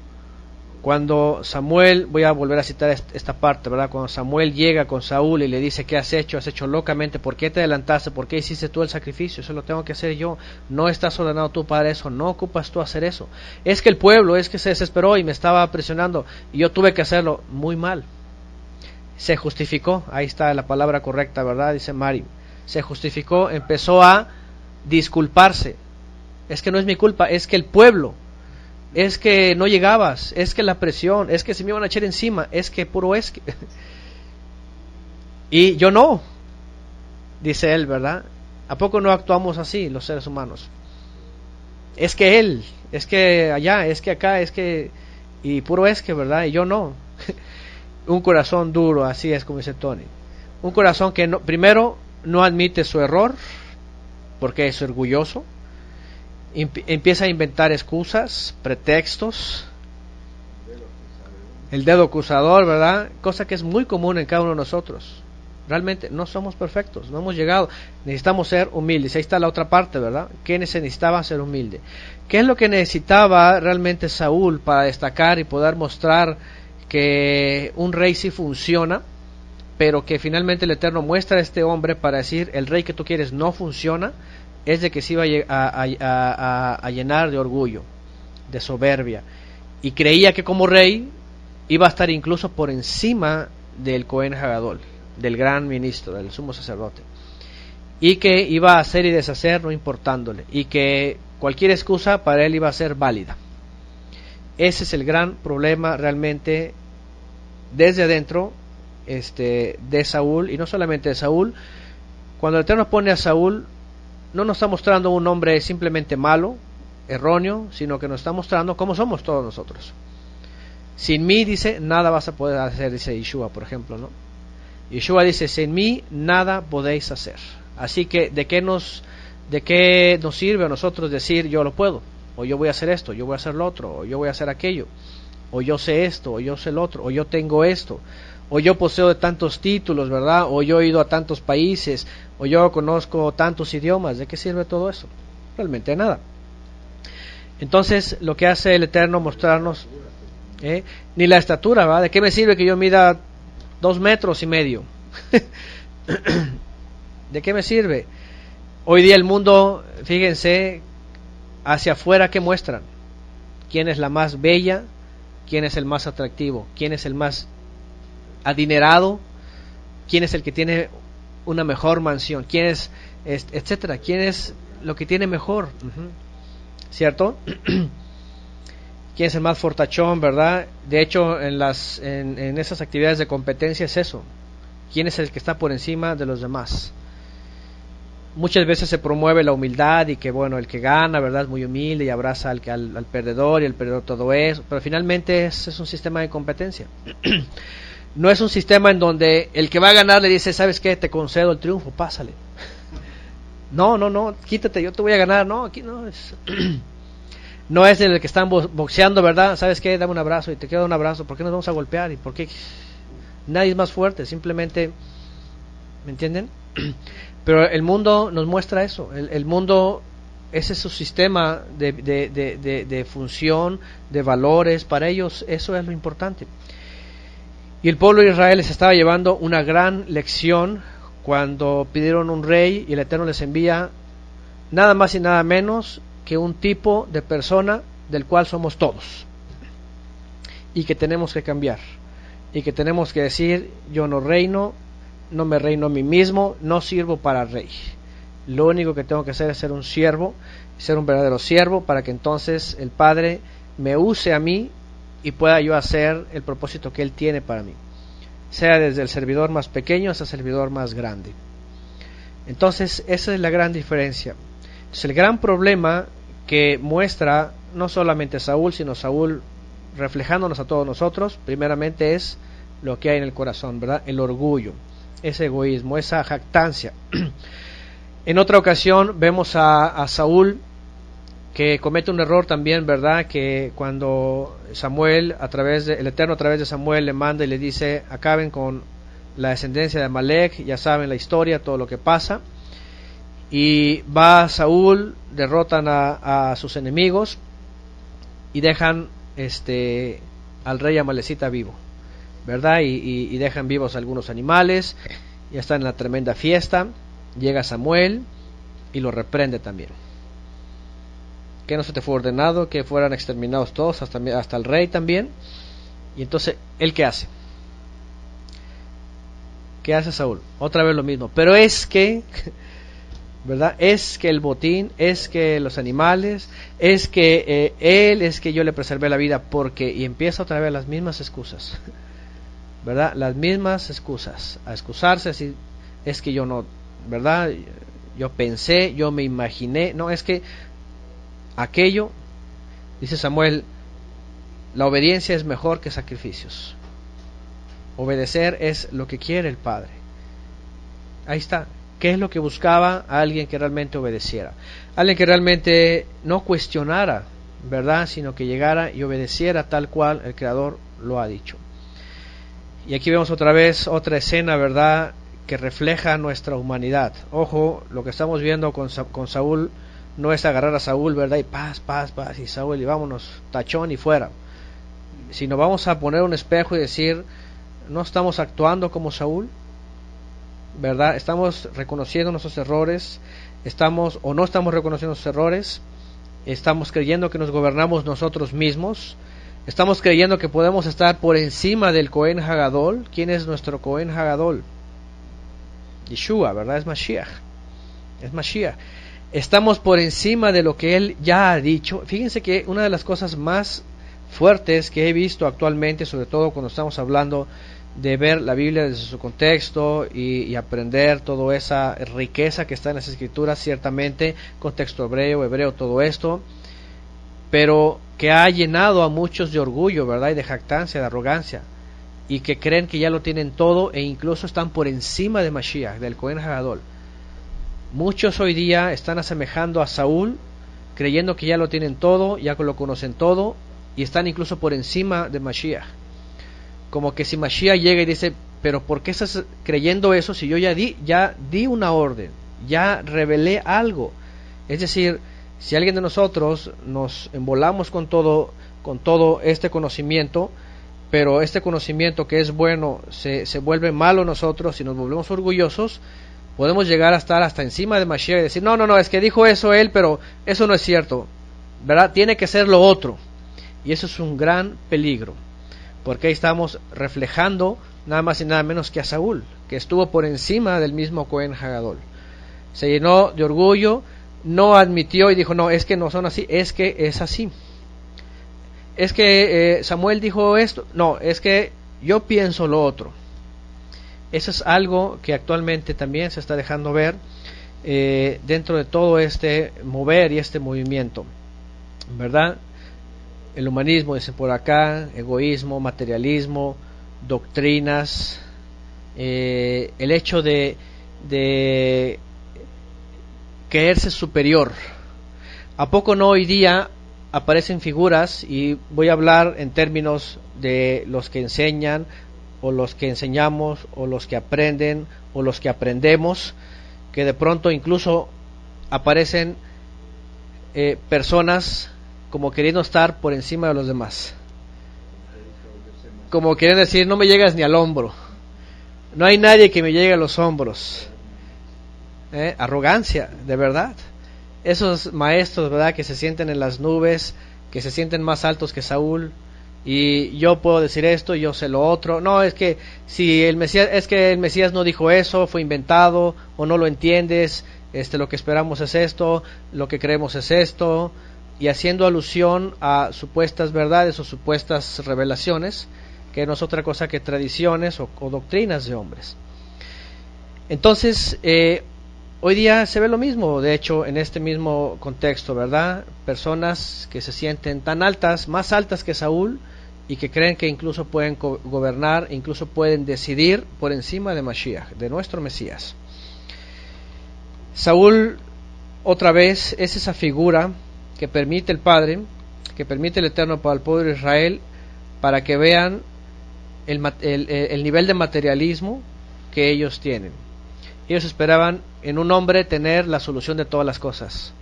cuando Samuel, voy a volver a citar esta parte, ¿verdad? Cuando Samuel llega con Saúl y le dice, ¿qué has hecho? Has hecho locamente, ¿por qué te adelantaste? ¿Por qué hiciste tú el sacrificio? Eso lo tengo que hacer yo. No estás ordenado tú para eso, no ocupas tú hacer eso. Es que el pueblo, es que se desesperó y me estaba presionando y yo tuve que hacerlo. Muy mal. Se justificó, ahí está la palabra correcta, ¿verdad? Dice Mari. Se justificó, empezó a disculparse. Es que no es mi culpa, es que el pueblo, es que no llegabas, es que la presión, es que se me iban a echar encima, es que puro es que... Y yo no, dice él, ¿verdad? ¿A poco no actuamos así los seres humanos? Es que él, es que allá, es que acá, es que... Y puro es que, ¿verdad? Y yo no. Un corazón duro, así es como dice Tony. Un corazón que no, primero no admite su error, porque es orgulloso. Empieza a inventar excusas, pretextos, el dedo acusador, ¿verdad? Cosa que es muy común en cada uno de nosotros. Realmente no somos perfectos, no hemos llegado, necesitamos ser humildes. Ahí está la otra parte, ¿verdad? ¿Qué necesitaba? Ser humilde. ¿Qué es lo que necesitaba realmente Saúl para destacar y poder mostrar que un rey sí funciona, pero que finalmente el Eterno muestra a este hombre para decir, el rey que tú quieres no funciona? Es de que se iba a llenar de orgullo, de soberbia, y creía que como rey iba a estar incluso por encima del Cohen Hagadol, del gran ministro, del sumo sacerdote, y que iba a hacer y deshacer no importándole, y que cualquier excusa para él iba a ser válida. Ese es el gran problema realmente desde adentro de Saúl, y no solamente de Saúl. Cuando el Eterno pone a Saúl, no nos está mostrando un hombre simplemente malo, erróneo, sino que nos está mostrando cómo somos todos nosotros. Sin mí, dice, nada vas a poder hacer, dice Yeshua, por ejemplo, ¿no? Yeshua dice, sin mí nada podéis hacer. Así que, ¿de qué nos sirve a nosotros decir yo lo puedo? O yo voy a hacer esto, yo voy a hacer lo otro, o yo voy a hacer aquello, o yo sé esto, o yo sé lo otro, o yo tengo esto, o yo poseo de tantos títulos, ¿verdad? O yo he ido a tantos países, o yo conozco tantos idiomas. ¿De qué sirve todo eso? Realmente nada. Entonces, lo que hace el Eterno mostrarnos, ni la estatura, ¿verdad? ¿De qué me sirve que yo mida 2 metros y medio? ¿De qué me sirve? Hoy día el mundo, fíjense, hacia afuera, ¿qué muestran? ¿Quién es la más bella? ¿Quién es el más atractivo? ¿Quién es el más adinerado? ¿Quién es el que tiene una mejor mansión? ¿Quién es, etcétera? ¿Quién es lo que tiene mejor? ¿Cierto? ¿Quién es el más fortachón, verdad? De hecho, en esas actividades de competencia es eso. ¿Quién es el que está por encima de los demás? Muchas veces se promueve la humildad y que, bueno, el que gana, ¿verdad? Es muy humilde y abraza al perdedor, y el perdedor todo eso. Pero finalmente es un sistema de competencia. No es un sistema en donde el que va a ganar le dice, ¿sabes qué? Te concedo el triunfo, pásale. No, quítate, yo te voy a ganar. No, aquí no es... No es en el que están boxeando, ¿verdad? ¿Sabes qué? Dame un abrazo y te quiero dar un abrazo. ¿Por qué nos vamos a golpear? ¿Y por qué? Nadie es más fuerte, simplemente... ¿Me entienden? Pero el mundo nos muestra eso. El mundo, ese es su sistema de función, de valores. Para ellos eso es lo importante. Y el pueblo de Israel les estaba llevando una gran lección cuando pidieron un rey, y el Eterno les envía nada más y nada menos que un tipo de persona del cual somos todos, y que tenemos que cambiar, y que tenemos que decir, yo no reino, no me reino a mí mismo, no sirvo para rey. Lo único que tengo que hacer es ser un siervo, ser un verdadero siervo, para que entonces el Padre me use a mí y pueda yo hacer el propósito que Él tiene para mí, sea desde el servidor más pequeño hasta el servidor más grande. Entonces esa es la gran diferencia. Entonces el gran problema que muestra no solamente Saúl, sino Saúl reflejándonos a todos nosotros, primeramente es lo que hay en el corazón, ¿verdad? El orgullo, ese egoísmo, esa jactancia. En otra ocasión vemos a Saúl que comete un error también, ¿verdad? Que cuando Samuel, el Eterno a través de Samuel le manda y le dice, acaben con la descendencia de Amalek, ya saben la historia, todo lo que pasa. Y va Saúl, derrotan a sus enemigos y dejan al rey amalecita vivo, ¿verdad? Y dejan vivos algunos animales, ya están en la tremenda fiesta, llega Samuel y lo reprende también. Que no se te fue ordenado que fueran exterminados todos, hasta el rey también. Y entonces, ¿él qué hace? ¿Qué hace Saúl? Otra vez lo mismo, pero es que, ¿verdad? Es que el botín, es que los animales, es que es que yo le preservé la vida porque, y empieza otra vez las mismas excusas, ¿verdad? Las mismas excusas, a excusarse, así, es que yo no, ¿verdad? Yo pensé, yo me imaginé, no, es que aquello, dice Samuel, la obediencia es mejor que sacrificios. Obedecer es lo que quiere el Padre. Ahí está. ¿Qué es lo que buscaba? Alguien que realmente obedeciera. Alguien que realmente no cuestionara, ¿verdad? Sino que llegara y obedeciera tal cual el Creador lo ha dicho. Y aquí vemos otra vez otra escena, ¿verdad? Que refleja nuestra humanidad. Ojo, lo que estamos viendo con Saúl no es agarrar a Saúl, ¿verdad? Y paz, y Saúl, y vámonos, tachón y fuera. Sino vamos a poner un espejo y decir, ¿no estamos actuando como Saúl? ¿Verdad? ¿Estamos reconociendo nuestros errores? ¿Estamos o no estamos reconociendo nuestros errores? ¿Estamos creyendo que nos gobernamos nosotros mismos? ¿Estamos creyendo que podemos estar por encima del Cohen Hagadol? ¿Quién es nuestro Cohen Hagadol? Yeshua, ¿verdad? Es Mashiach. Es Mashiach. Estamos por encima de lo que Él ya ha dicho. Fíjense que una de las cosas más fuertes que he visto actualmente, sobre todo cuando estamos hablando de ver la Biblia desde su contexto y aprender toda esa riqueza que está en las Escrituras, ciertamente, contexto hebreo, todo esto, pero que ha llenado a muchos de orgullo, ¿verdad? Y de jactancia, de arrogancia, y que creen que ya lo tienen todo e incluso están por encima de Mashiach, del Cohen Hagadol. Muchos hoy día están asemejando a Saúl, creyendo que ya lo tienen todo, ya lo conocen todo, y están incluso por encima de Mashiach. Como que si Mashiach llega y dice, pero ¿por qué estás creyendo eso si yo ya di una orden, ya revelé algo? Es decir, si alguien de nosotros nos embolamos con todo este conocimiento, pero este conocimiento que es bueno se vuelve malo en nosotros y nos volvemos orgullosos, podemos llegar a estar hasta encima de Mashiach y decir, no, es que dijo eso él, pero eso no es cierto, ¿verdad? Tiene que ser lo otro. Y eso es un gran peligro, porque ahí estamos reflejando nada más y nada menos que a Saúl, que estuvo por encima del mismo Cohen Hagadol. Se llenó de orgullo, no admitió y dijo, no, es que no son así, es que es así. Es que Samuel dijo esto, no, es que yo pienso lo otro. Eso es algo que actualmente también se está dejando ver dentro de todo este mover y este movimiento, ¿verdad? El humanismo, dice por acá, egoísmo, materialismo, doctrinas, el hecho de creerse superior. ¿A poco no hoy día aparecen figuras, y voy a hablar en términos de los que enseñan, o los que enseñamos, o los que aprenden, o los que aprendemos, que de pronto incluso aparecen personas como queriendo estar por encima de los demás, como quieren decir, no me llegas ni al hombro, no hay nadie que me llegue a los hombros. Arrogancia, de verdad. Esos maestros, ¿verdad?, que se sienten en las nubes, que se sienten más altos que Saúl, y yo puedo decir esto, yo sé lo otro. No, es que si el Mesías no dijo eso, fue inventado, o no lo entiendes, lo que esperamos es esto, lo que creemos es esto, y haciendo alusión a supuestas verdades o supuestas revelaciones, que no es otra cosa que tradiciones o doctrinas de hombres. Entonces, hoy día se ve lo mismo, de hecho, en este mismo contexto, ¿verdad? Personas que se sienten tan altas, más altas que Saúl, y que creen que incluso pueden gobernar, incluso pueden decidir por encima de Mashiach, de nuestro Mesías. Saúl, otra vez, es esa figura que permite el Padre, que permite el Eterno para el pueblo de Israel, para que vean el nivel de materialismo que ellos tienen. Ellos esperaban en un hombre tener la solución de todas las cosas.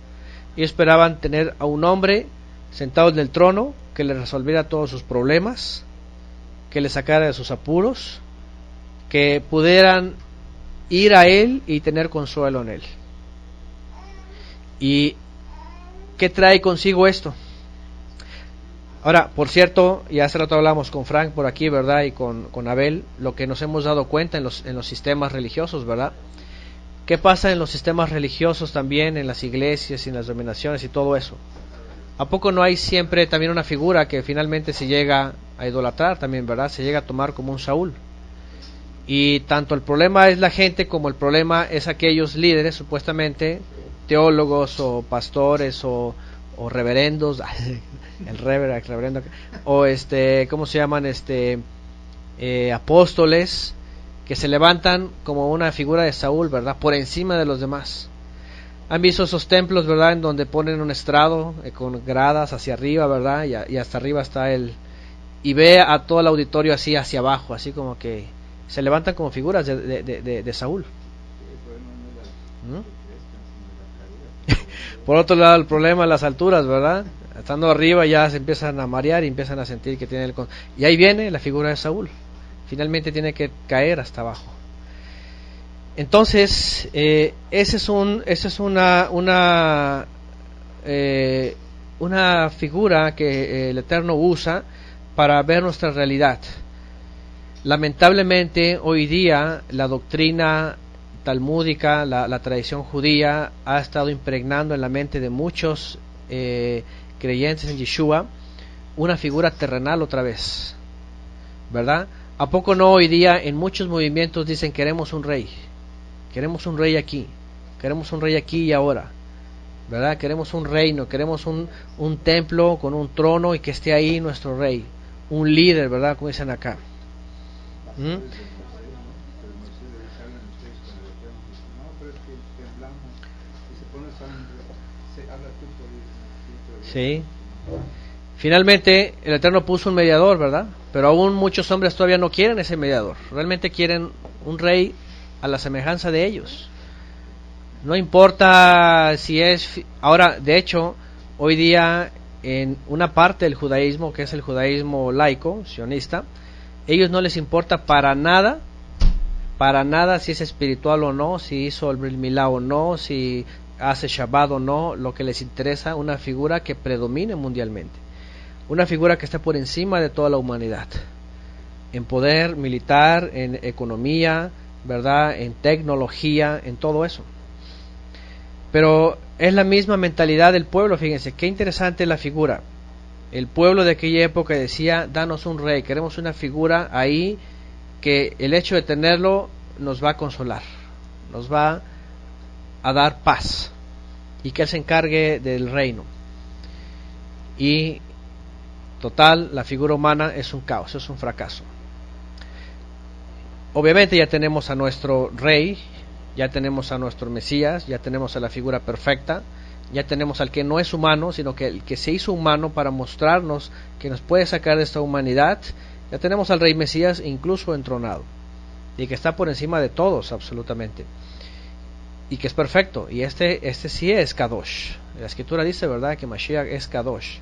Ellos esperaban tener a un hombre sentado en el trono que les resolviera todos sus problemas, que les sacara de sus apuros, que pudieran ir a él y tener consuelo en él. ¿Y qué trae consigo esto? Ahora, por cierto, y hace rato hablamos con Frank por aquí, ¿verdad? Y con Abel, lo que nos hemos dado cuenta en los sistemas religiosos, ¿verdad? ¿Qué pasa en los sistemas religiosos también, en las iglesias y en las denominaciones y todo eso? ¿A poco no hay siempre también una figura que finalmente se llega a idolatrar también, ¿verdad? Se llega a tomar como un Saúl. Y tanto el problema es la gente como el problema es aquellos líderes, supuestamente teólogos o pastores o reverendos, el reverendo, o ¿cómo se llaman? Apóstoles, que se levantan como una figura de Saúl, ¿verdad? Por encima de los demás. ¿Han visto esos templos, verdad? En donde ponen un estrado con gradas hacia arriba, ¿verdad? Y hasta arriba está y ve a todo el auditorio así hacia abajo, así como que se levantan como figuras de Saúl. Por otro lado, el problema es las alturas, ¿verdad? Estando arriba ya se empiezan a marear y empiezan a sentir que tienen y ahí viene la figura de Saúl. Finalmente tiene que caer hasta abajo. Entonces, esa es una figura que el Eterno usa para ver nuestra realidad. Lamentablemente, hoy día la doctrina talmúdica, la tradición judía ha estado impregnando en la mente de muchos creyentes en Yeshua una figura terrenal otra vez, ¿verdad? ¿A poco no hoy día en muchos movimientos dicen queremos un rey aquí, queremos un rey aquí y ahora, ¿verdad? Queremos un reino, queremos un templo con un trono y que esté ahí nuestro rey, un líder, ¿verdad? Como dicen acá. Sí. Finalmente el Eterno puso un mediador, ¿verdad? Pero aún muchos hombres todavía no quieren ese mediador. Realmente quieren un rey a la semejanza de ellos. No importa si es... Ahora, de hecho, hoy día en una parte del judaísmo, que es el judaísmo laico, sionista, ellos no les importa para nada si es espiritual o no, si hizo el Brit Milá o no, si hace Shabbat o no. Lo que les interesa, una figura que predomine mundialmente, una figura que esté por encima de toda la humanidad, en poder militar, en economía, ¿verdad? En tecnología, en todo eso. Pero es la misma mentalidad del pueblo, fíjense, qué interesante la figura. El pueblo de aquella época decía, danos un rey, queremos una figura ahí que el hecho de tenerlo nos va a consolar, nos va a dar paz y que él se encargue del reino. Y total, la figura humana es un caos, es un fracaso. Obviamente ya tenemos a nuestro rey, ya tenemos a nuestro Mesías, ya tenemos a la figura perfecta, ya tenemos al que no es humano, sino que el que se hizo humano para mostrarnos que nos puede sacar de esta humanidad. Ya tenemos al rey Mesías incluso entronado, y que está por encima de todos absolutamente, y que es perfecto, y este sí es Kadosh. La escritura dice, ¿verdad?, que Mashiach es Kadosh,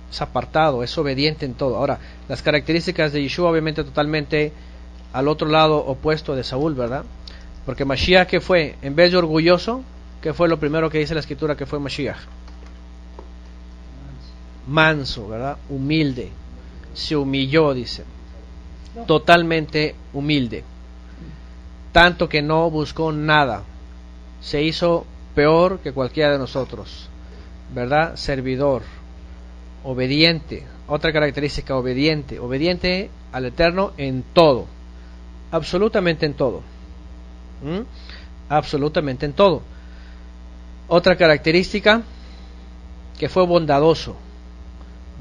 es apartado, es obediente en todo. Ahora, las características de Yeshua obviamente totalmente al otro lado opuesto de Saúl, ¿verdad? Porque Mashiach, ¿qué fue? En vez de orgulloso, ¿qué fue lo primero que dice la escritura que fue Mashiach? Manso, ¿verdad? Humilde. Se humilló, dice. Totalmente humilde. Tanto que no buscó nada. Se hizo peor que cualquiera de nosotros, ¿verdad? Servidor. Obediente. Otra característica, obediente. Obediente al Eterno en todo. Absolutamente en todo. Absolutamente en todo. Otra característica, que fue bondadoso,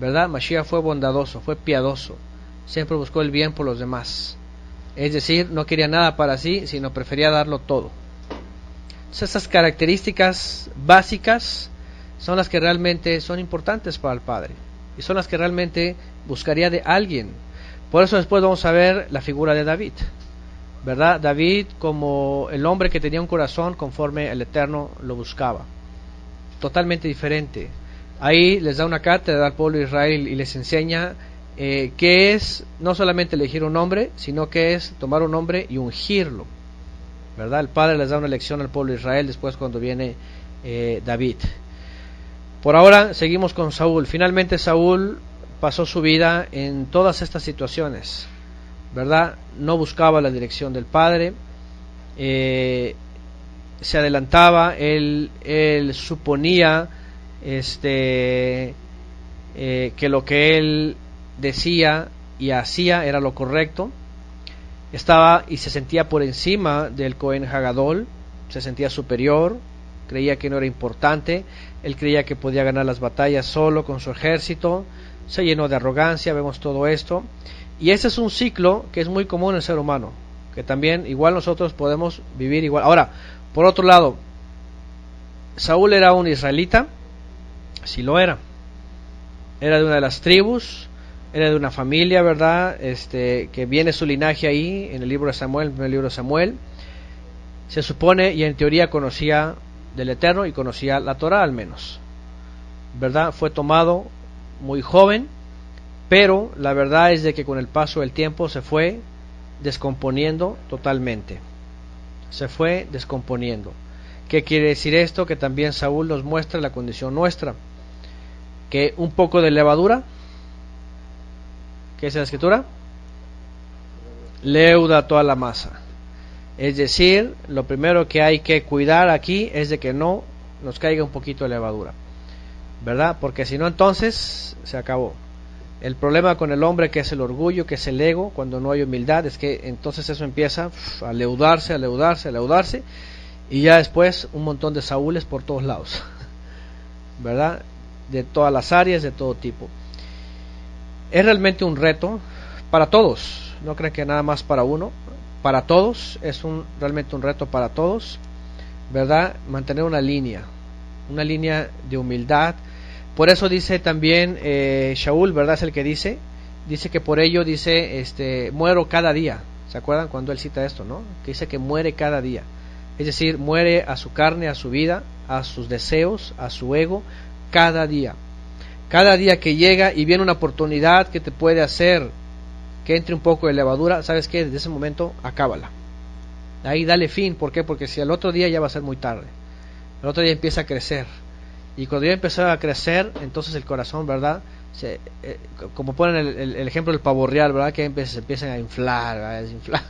¿verdad? Mashiach fue bondadoso, fue piadoso, siempre buscó el bien por los demás, es decir, no quería nada para sí, sino prefería darlo todo. Esas características básicas son las que realmente son importantes para el Padre y son las que realmente buscaría de alguien. Por eso después vamos a ver la figura de David, ¿verdad? David como el hombre que tenía un corazón conforme el Eterno lo buscaba, totalmente diferente. Ahí les da una cátedra al pueblo de Israel y les enseña qué es no solamente elegir un hombre, sino que es tomar un hombre y ungirlo, ¿verdad? El Padre les da una lección al pueblo de Israel después cuando viene David. Por ahora seguimos con Saúl. Finalmente Saúl pasó su vida en todas estas situaciones, ¿verdad? No buscaba la dirección del Padre, se adelantaba, él suponía que lo que él decía y hacía era lo correcto. Estaba y se sentía por encima del Cohen Hagadol, se sentía superior, creía que no era importante, él creía que podía ganar las batallas solo con su ejército, se llenó de arrogancia, vemos todo esto, y ese es un ciclo que es muy común en el ser humano, que también igual nosotros podemos vivir igual. Ahora, por otro lado, Saúl era un israelita, sí lo era de una de las tribus, era de una familia, ¿verdad? Que viene su linaje ahí en el libro de Samuel, en el primer libro de Samuel. Se supone y en teoría conocía del Eterno y conocía la Torá al menos, ¿verdad? Fue tomado muy joven, pero la verdad es de que con el paso del tiempo se fue descomponiendo totalmente. Se fue descomponiendo. ¿Qué quiere decir esto? Que también Saúl nos muestra la condición nuestra, que un poco de levadura, ¿qué es la escritura? Leuda toda la masa. Es decir, lo primero que hay que cuidar aquí es de que no nos caiga un poquito de levadura, ¿verdad? Porque si no, entonces se acabó. El problema con el hombre, que es el orgullo, que es el ego, cuando no hay humildad, es que entonces eso empieza a leudarse, y ya después un montón de Saúles por todos lados, ¿verdad? De todas las áreas, de todo tipo. Es realmente un reto para todos, no crean que nada más para uno, para todos, es realmente un reto para todos, ¿verdad? Mantener una línea de humildad. Por eso dice también Shaul, ¿verdad? Es el que dice que por ello dice, muero cada día. ¿Se acuerdan cuando él cita esto, no? Que dice que muere cada día. Es decir, muere a su carne, a su vida, a sus deseos, a su ego, cada día. Cada día que llega y viene una oportunidad que te puede hacer que entre un poco de levadura, ¿sabes qué? Desde ese momento, acábala. Ahí dale fin. ¿Por qué? Porque si al otro día ya va a ser muy tarde. El otro día empieza a crecer. Y cuando ya empezó a crecer, entonces el corazón, ¿verdad? Como ponen el ejemplo del pavo real, ¿verdad? Que se empiezan a inflar, ¿verdad? A desinflar.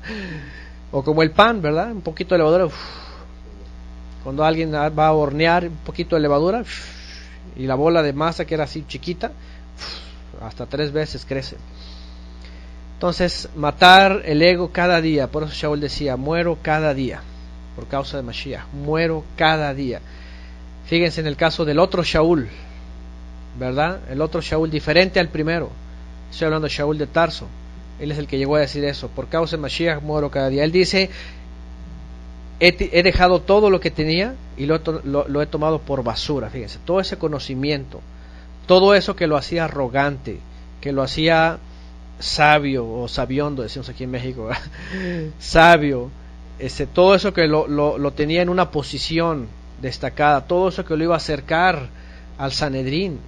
O como el pan, ¿verdad? Un poquito de levadura. Cuando alguien va a hornear, un poquito de levadura. Y la bola de masa que era así chiquita, hasta 3 veces crece. Entonces, matar el ego cada día. Por eso Shaul decía, muero cada día. Por causa de Mashiach, muero cada día. Fíjense en el caso del otro Shaul, ¿verdad? El otro Shaul diferente al primero. Estoy hablando de Shaul de Tarso. Él es el que llegó a decir eso. Por causa de Mashiach muero cada día. Él dice, he dejado todo lo que tenía y lo he tomado por basura. Fíjense, todo ese conocimiento, todo eso que lo hacía arrogante, que lo hacía sabio o sabiondo, decimos aquí en México, ¿verdad? Sabio, todo eso que lo tenía en una posición destacada, todo eso que lo iba a acercar al Sanedrín.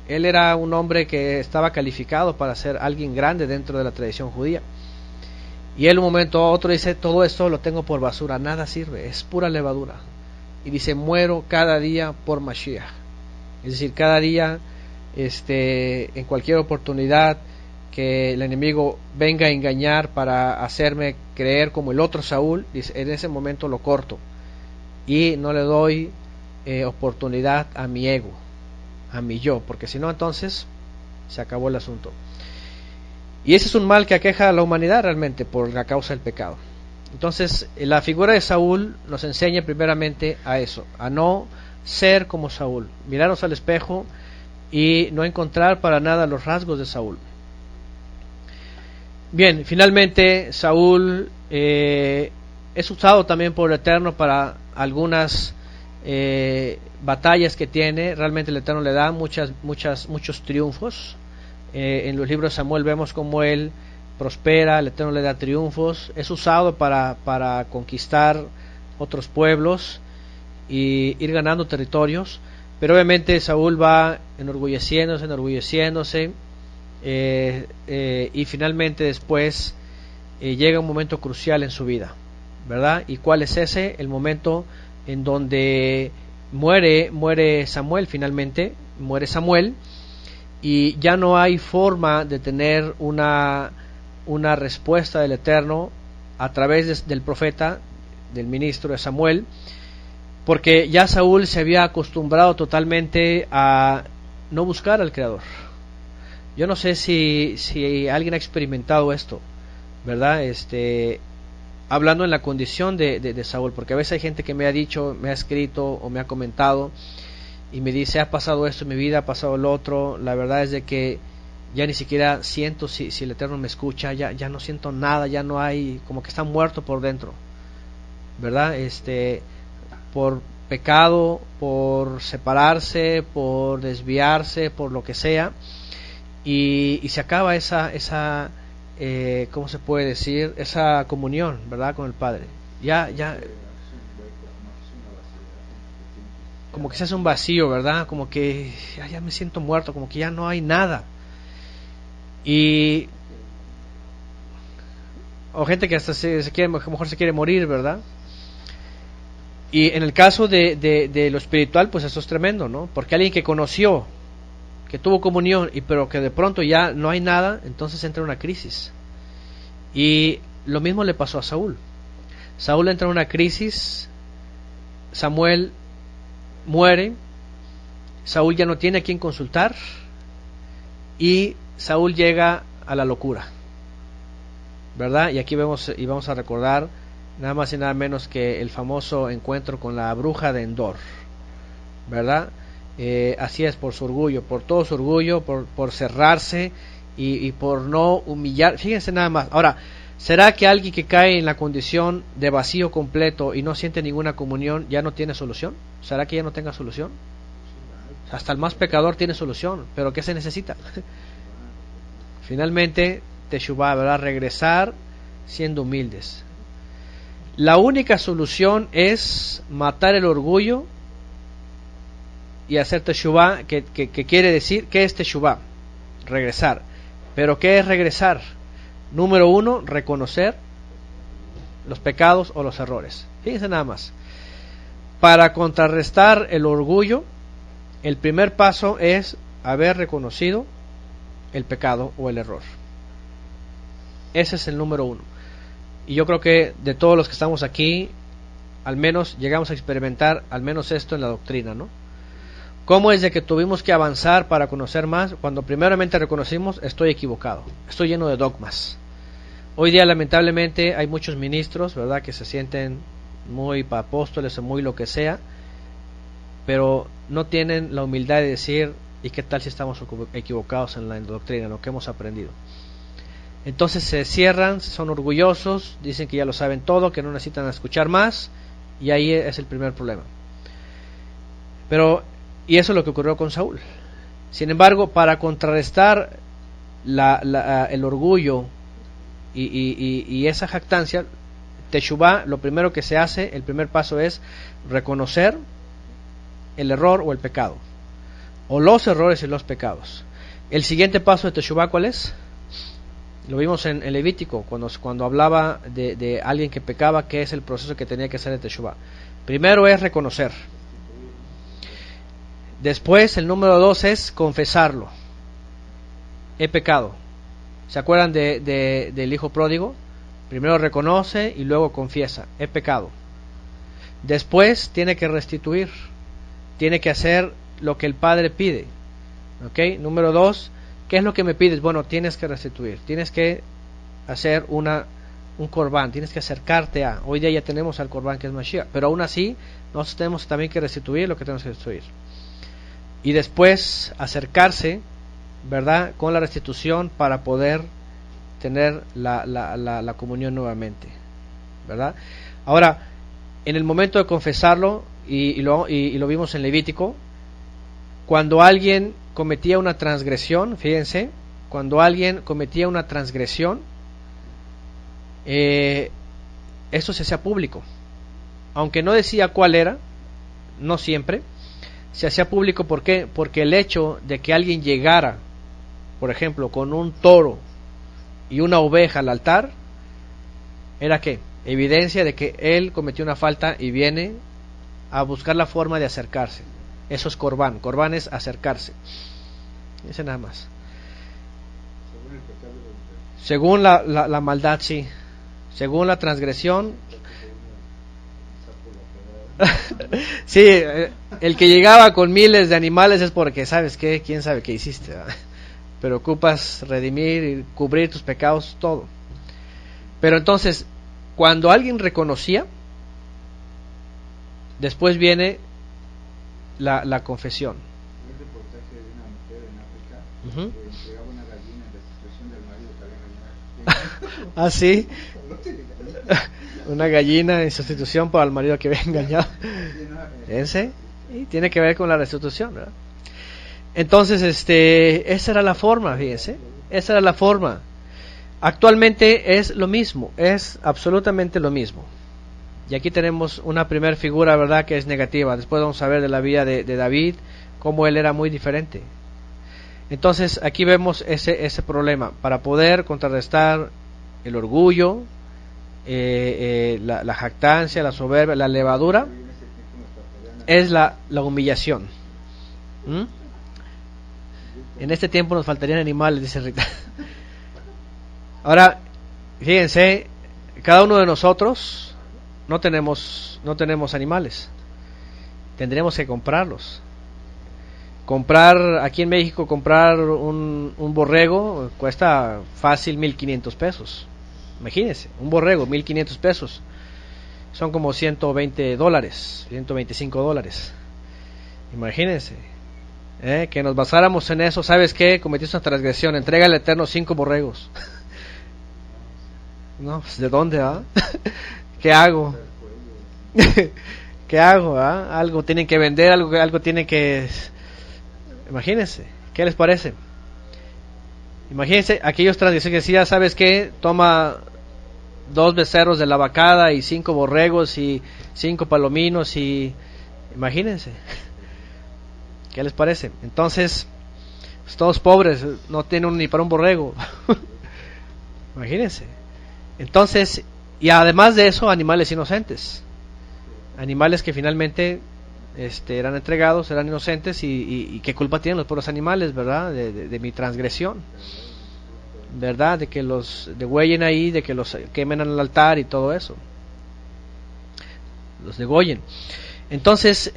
Él era un hombre que estaba calificado para ser alguien grande dentro de la tradición judía. Y él un momento a otro dice, todo esto lo tengo por basura, nada sirve, es pura levadura. Y dice, muero cada día por Mashiach. Es decir, cada día, en cualquier oportunidad que el enemigo venga a engañar para hacerme creer como el otro Saúl, dice, en ese momento lo corto. Y no le doy oportunidad a mi ego, a mi yo, porque si no, entonces se acabó el asunto. Y ese es un mal que aqueja a la humanidad realmente por la causa del pecado. Entonces, la figura de Saúl nos enseña primeramente a eso, a no ser como Saúl, mirarnos al espejo y no encontrar para nada los rasgos de Saúl. Bien, finalmente Saúl es usado también por el Eterno para algunas batallas que tiene, realmente el Eterno le da muchos triunfos. En los libros de Samuel vemos cómo él prospera, el Eterno le da triunfos, es usado para conquistar otros pueblos y ir ganando territorios, pero obviamente Saúl va enorgulleciéndose, y finalmente después llega un momento crucial en su vida, ¿verdad? ¿Y cuál es ese? El momento en donde muere Samuel, finalmente muere Samuel, y ya no hay forma de tener una respuesta del Eterno a través del profeta, del ministro de Samuel, porque ya Saúl se había acostumbrado totalmente a no buscar al Creador. Yo no sé si alguien ha experimentado esto, ¿verdad? Hablando en la condición de Saúl, porque a veces hay gente que me ha dicho, me ha escrito o me ha comentado y me dice, ha pasado esto en mi vida, ha pasado lo otro. La verdad es de que ya ni siquiera siento si el Eterno me escucha, ya no siento nada, ya no hay, como que está muerto por dentro, ¿verdad? Por pecado, por separarse, por desviarse, por lo que sea, y se acaba esa ¿cómo se puede decir? Esa comunión, ¿verdad? Con el Padre. Ya como que se hace un vacío, ¿verdad? Como que ya me siento muerto, como que ya no hay nada. O gente que hasta a lo mejor se quiere morir, ¿verdad? Y en el caso de lo espiritual, pues eso es tremendo, ¿no? Porque alguien que conoció, que tuvo comunión, pero que de pronto ya no hay nada, entonces entra en una crisis. Y lo mismo le pasó a Saúl. Saúl entra en una crisis, Samuel muere, Saúl ya no tiene a quien consultar, y Saúl llega a la locura, ¿verdad? Y aquí vamos a recordar nada más y nada menos que el famoso encuentro con la bruja de Endor, ¿verdad? Así es, por su orgullo, por todo su orgullo, por cerrarse y por no humillar. Fíjense nada más. Ahora, ¿será que alguien que cae en la condición de vacío completo y no siente ninguna comunión ya no tiene solución? ¿Será que ya no tenga solución? Hasta el más pecador tiene solución, pero ¿qué se necesita? Finalmente, Teshuvah, ¿verdad? Regresar siendo humildes. La única solución es matar el orgullo y hacer Teshuvah, que quiere decir, ¿qué es Teshuvah? Regresar. ¿Pero qué es regresar? Número 1, reconocer los pecados o los errores. Fíjense nada más. Para contrarrestar el orgullo, el primer paso es haber reconocido el pecado o el error. Ese es el número 1. Y yo creo que de todos los que estamos aquí, al menos llegamos a experimentar al menos esto en la doctrina, ¿no? ¿Cómo es de que tuvimos que avanzar para conocer más? Cuando primeramente reconocimos, estoy equivocado, estoy lleno de dogmas. Hoy día lamentablemente hay muchos ministros, ¿verdad?, que se sienten muy apóstoles o muy lo que sea, pero no tienen la humildad de decir, ¿y qué tal si estamos equivocados en la doctrina, en lo que hemos aprendido? Entonces se cierran, son orgullosos, dicen que ya lo saben todo, que no necesitan escuchar más, y ahí es el primer problema. Y eso es lo que ocurrió con Saúl. Sin embargo, para contrarrestar el orgullo y esa jactancia, Teshuvah, lo primero que se hace, el primer paso es reconocer el error o el pecado, o los errores y los pecados. El siguiente paso de Teshuvah, ¿cuál es? Lo vimos en Levítico, cuando hablaba de alguien que pecaba, qué es el proceso que tenía que hacer de Teshuvah. Primero es reconocer. Después, el número 2 es confesarlo. He pecado. ¿Se acuerdan del hijo pródigo? Primero reconoce y luego confiesa. He pecado. Después tiene que restituir. Tiene que hacer lo que el Padre pide. ¿Ok? Número 2, ¿qué es lo que me pides? Bueno, tienes que restituir. Tienes que hacer un corbán. Tienes que acercarte a. Hoy día ya tenemos al corbán que es Mashiach. Pero aún así, nosotros tenemos también que restituir lo que tenemos que restituir. Y después acercarse, ¿verdad?, con la restitución para poder tener la comunión nuevamente, ¿verdad? Ahora, en el momento de confesarlo, y lo vimos en Levítico, cuando alguien cometía una transgresión, fíjense, cuando alguien cometía una transgresión, esto se hacía público, aunque no decía cuál era, no siempre, se hacía público. ¿Por qué? Porque el hecho de que alguien llegara, por ejemplo, con un toro y una oveja al altar, ¿era qué? Evidencia de que él cometió una falta y viene a buscar la forma de acercarse. Eso es corbán. Corbán es acercarse. Dice nada más. Según la maldad, sí. Según la transgresión. Sí, el que llegaba con miles de animales es porque, ¿sabes qué? ¿Quién sabe qué hiciste? ¿Verdad? Pero ocupas redimir y cubrir tus pecados, todo. Pero entonces, cuando alguien reconocía, después viene la confesión. Un reportaje de una mujer en África que entregaba una gallina en restitución del marido que había engañado. ¿Ah, sí? Una gallina en sustitución para el marido que había engañado. Fíjense, y tiene que ver con la restitución, ¿verdad? Entonces, esa era la forma, fíjense, esa era la forma. Actualmente es lo mismo, es absolutamente lo mismo. Y aquí tenemos una primera figura, ¿verdad?, que es negativa. Después vamos a ver de la vida de David, cómo él era muy diferente. Entonces, aquí vemos ese problema. Para poder contrarrestar el orgullo, la jactancia, la soberbia, la levadura, es la humillación. En este tiempo nos faltarían animales, dice Rita. Ahora, fíjense, cada uno de nosotros no tenemos animales. Tendríamos que comprarlos. Aquí en México, comprar un borrego cuesta fácil 1,500 pesos. Imagínense, un borrego, 1,500 pesos. Son como $120, $125. Imagínense. Que nos basáramos en eso. ¿Sabes qué? Cometiste una transgresión, entrega al Eterno 5 borregos. No, pues, ¿de dónde, ah? ¿Qué hago? ¿Qué hago, ah? Algo tienen que vender, algo tienen que... Imagínense, ¿qué les parece? Imagínense aquellos transgresores que decían, ¿sabes qué? Toma 2 becerros de la vacada y 5 borregos y 5 palominos y... Imagínense. ¿Qué les parece? Entonces, pues, todos pobres, no tienen ni para un borrego. Imagínense. Entonces, y además de eso, animales inocentes. Animales que finalmente eran entregados, eran inocentes, y qué culpa tienen los pobres animales, ¿verdad? De mi transgresión, ¿verdad? De que los degüellen ahí, de que los quemen en el altar y todo eso. Los degollen. Entonces,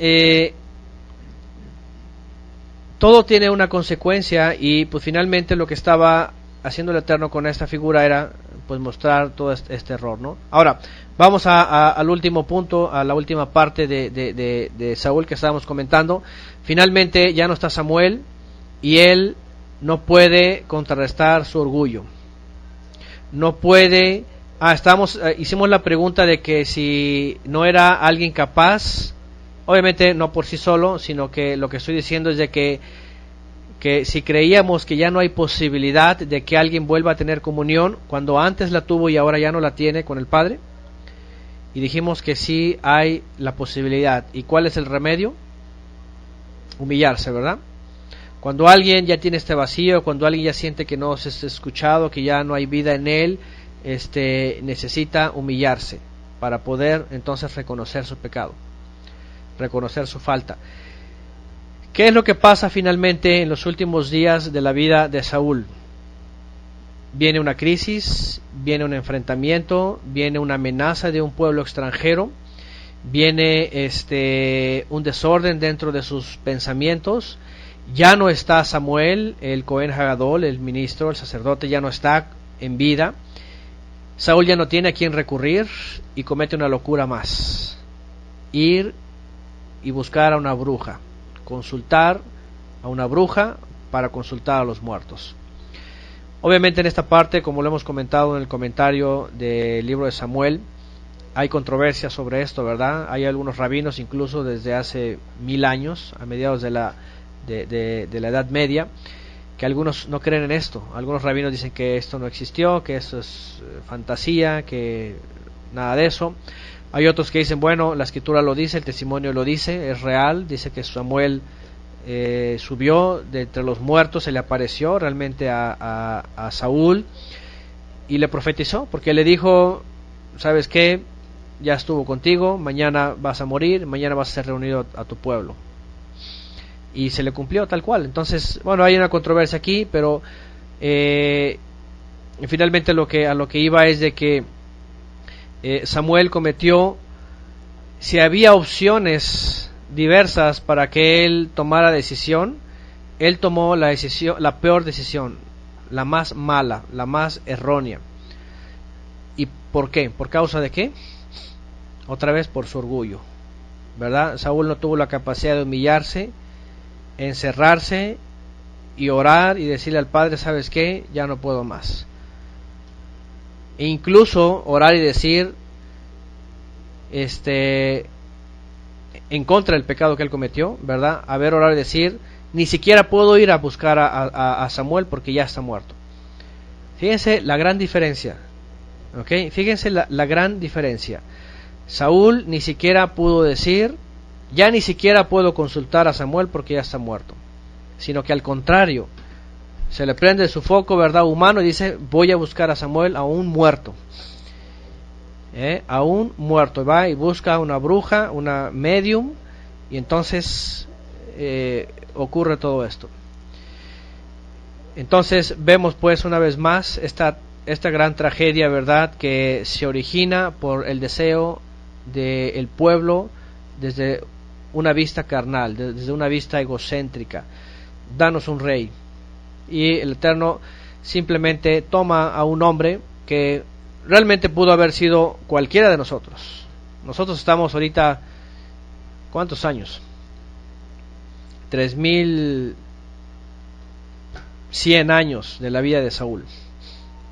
todo tiene una consecuencia, y pues finalmente lo que estaba haciendo el Eterno con esta figura era pues mostrar todo este error, ¿no? Ahora, vamos al último punto, a la última parte de Saúl que estábamos comentando. Finalmente ya no está Samuel, y él no puede contrarrestar su orgullo. No puede... hicimos la pregunta de que si no era alguien capaz, obviamente no por sí solo, sino que lo que estoy diciendo es de que si creíamos que ya no hay posibilidad de que alguien vuelva a tener comunión, cuando antes la tuvo y ahora ya no la tiene con el Padre, y dijimos que sí hay la posibilidad. ¿Y cuál es el remedio? Humillarse, ¿verdad? Cuando alguien ya tiene este vacío, cuando alguien ya siente que no se es escuchado, que ya no hay vida en él, necesita humillarse para poder entonces reconocer su pecado, reconocer su falta. ¿Qué es lo que pasa finalmente en los últimos días de la vida de Saúl? Viene una crisis, viene un enfrentamiento, viene una amenaza de un pueblo extranjero, viene un desorden dentro de sus pensamientos. Ya no está Samuel, el Cohen Hagadol, el ministro, el sacerdote, ya no está en vida. Saúl ya no tiene a quién recurrir y comete una locura más: ir y buscar a una bruja, consultar a una bruja para consultar a los muertos. Obviamente en esta parte, como lo hemos comentado en el comentario del libro de Samuel, hay controversia sobre esto, ¿verdad? Hay algunos rabinos, incluso desde hace 1000 años, a mediados de la Edad Media, que algunos no creen en esto. Algunos rabinos dicen que esto no existió, que esto es fantasía, que nada de eso. Hay otros que dicen, bueno, la escritura lo dice, el testimonio lo dice, es real. Dice que Samuel subió de entre los muertos, se le apareció realmente a Saúl y le profetizó, porque le dijo, ¿sabes qué? Ya estuvo contigo, mañana vas a morir, mañana vas a ser reunido a tu pueblo. Y se le cumplió tal cual. Entonces, bueno, hay una controversia aquí, pero finalmente a lo que iba es de que Samuel cometió, si había opciones diversas para que él tomara decisión, él tomó la decisión, la peor decisión, la más mala, la más errónea. ¿Y por qué? ¿Por causa de qué? Otra vez por su orgullo, ¿verdad? Saúl no tuvo la capacidad de humillarse, encerrarse y orar y decirle al Padre, ¿sabes qué? Ya no puedo más. E incluso orar y decir en contra del pecado que él cometió, ¿verdad? Orar y decir, ni siquiera puedo ir a buscar a Samuel porque ya está muerto. Fíjense la gran diferencia, ¿ok? Fíjense la gran diferencia. Saúl ni siquiera pudo decir, ya ni siquiera puedo consultar a Samuel porque ya está muerto, sino que al contrario, se le prende su foco, ¿verdad?, humano, y dice, voy a buscar a Samuel aún muerto. Aún muerto, va y busca una bruja, una medium, y entonces ocurre todo esto. Entonces vemos pues una vez más esta gran tragedia, ¿verdad?, que se origina por el deseo del pueblo desde una vista carnal, desde una vista egocéntrica. Danos un rey. Y el Eterno simplemente toma a un hombre que realmente pudo haber sido cualquiera de nosotros. Nosotros estamos ahorita, ¿cuántos años? 3100 años de la vida de Saúl.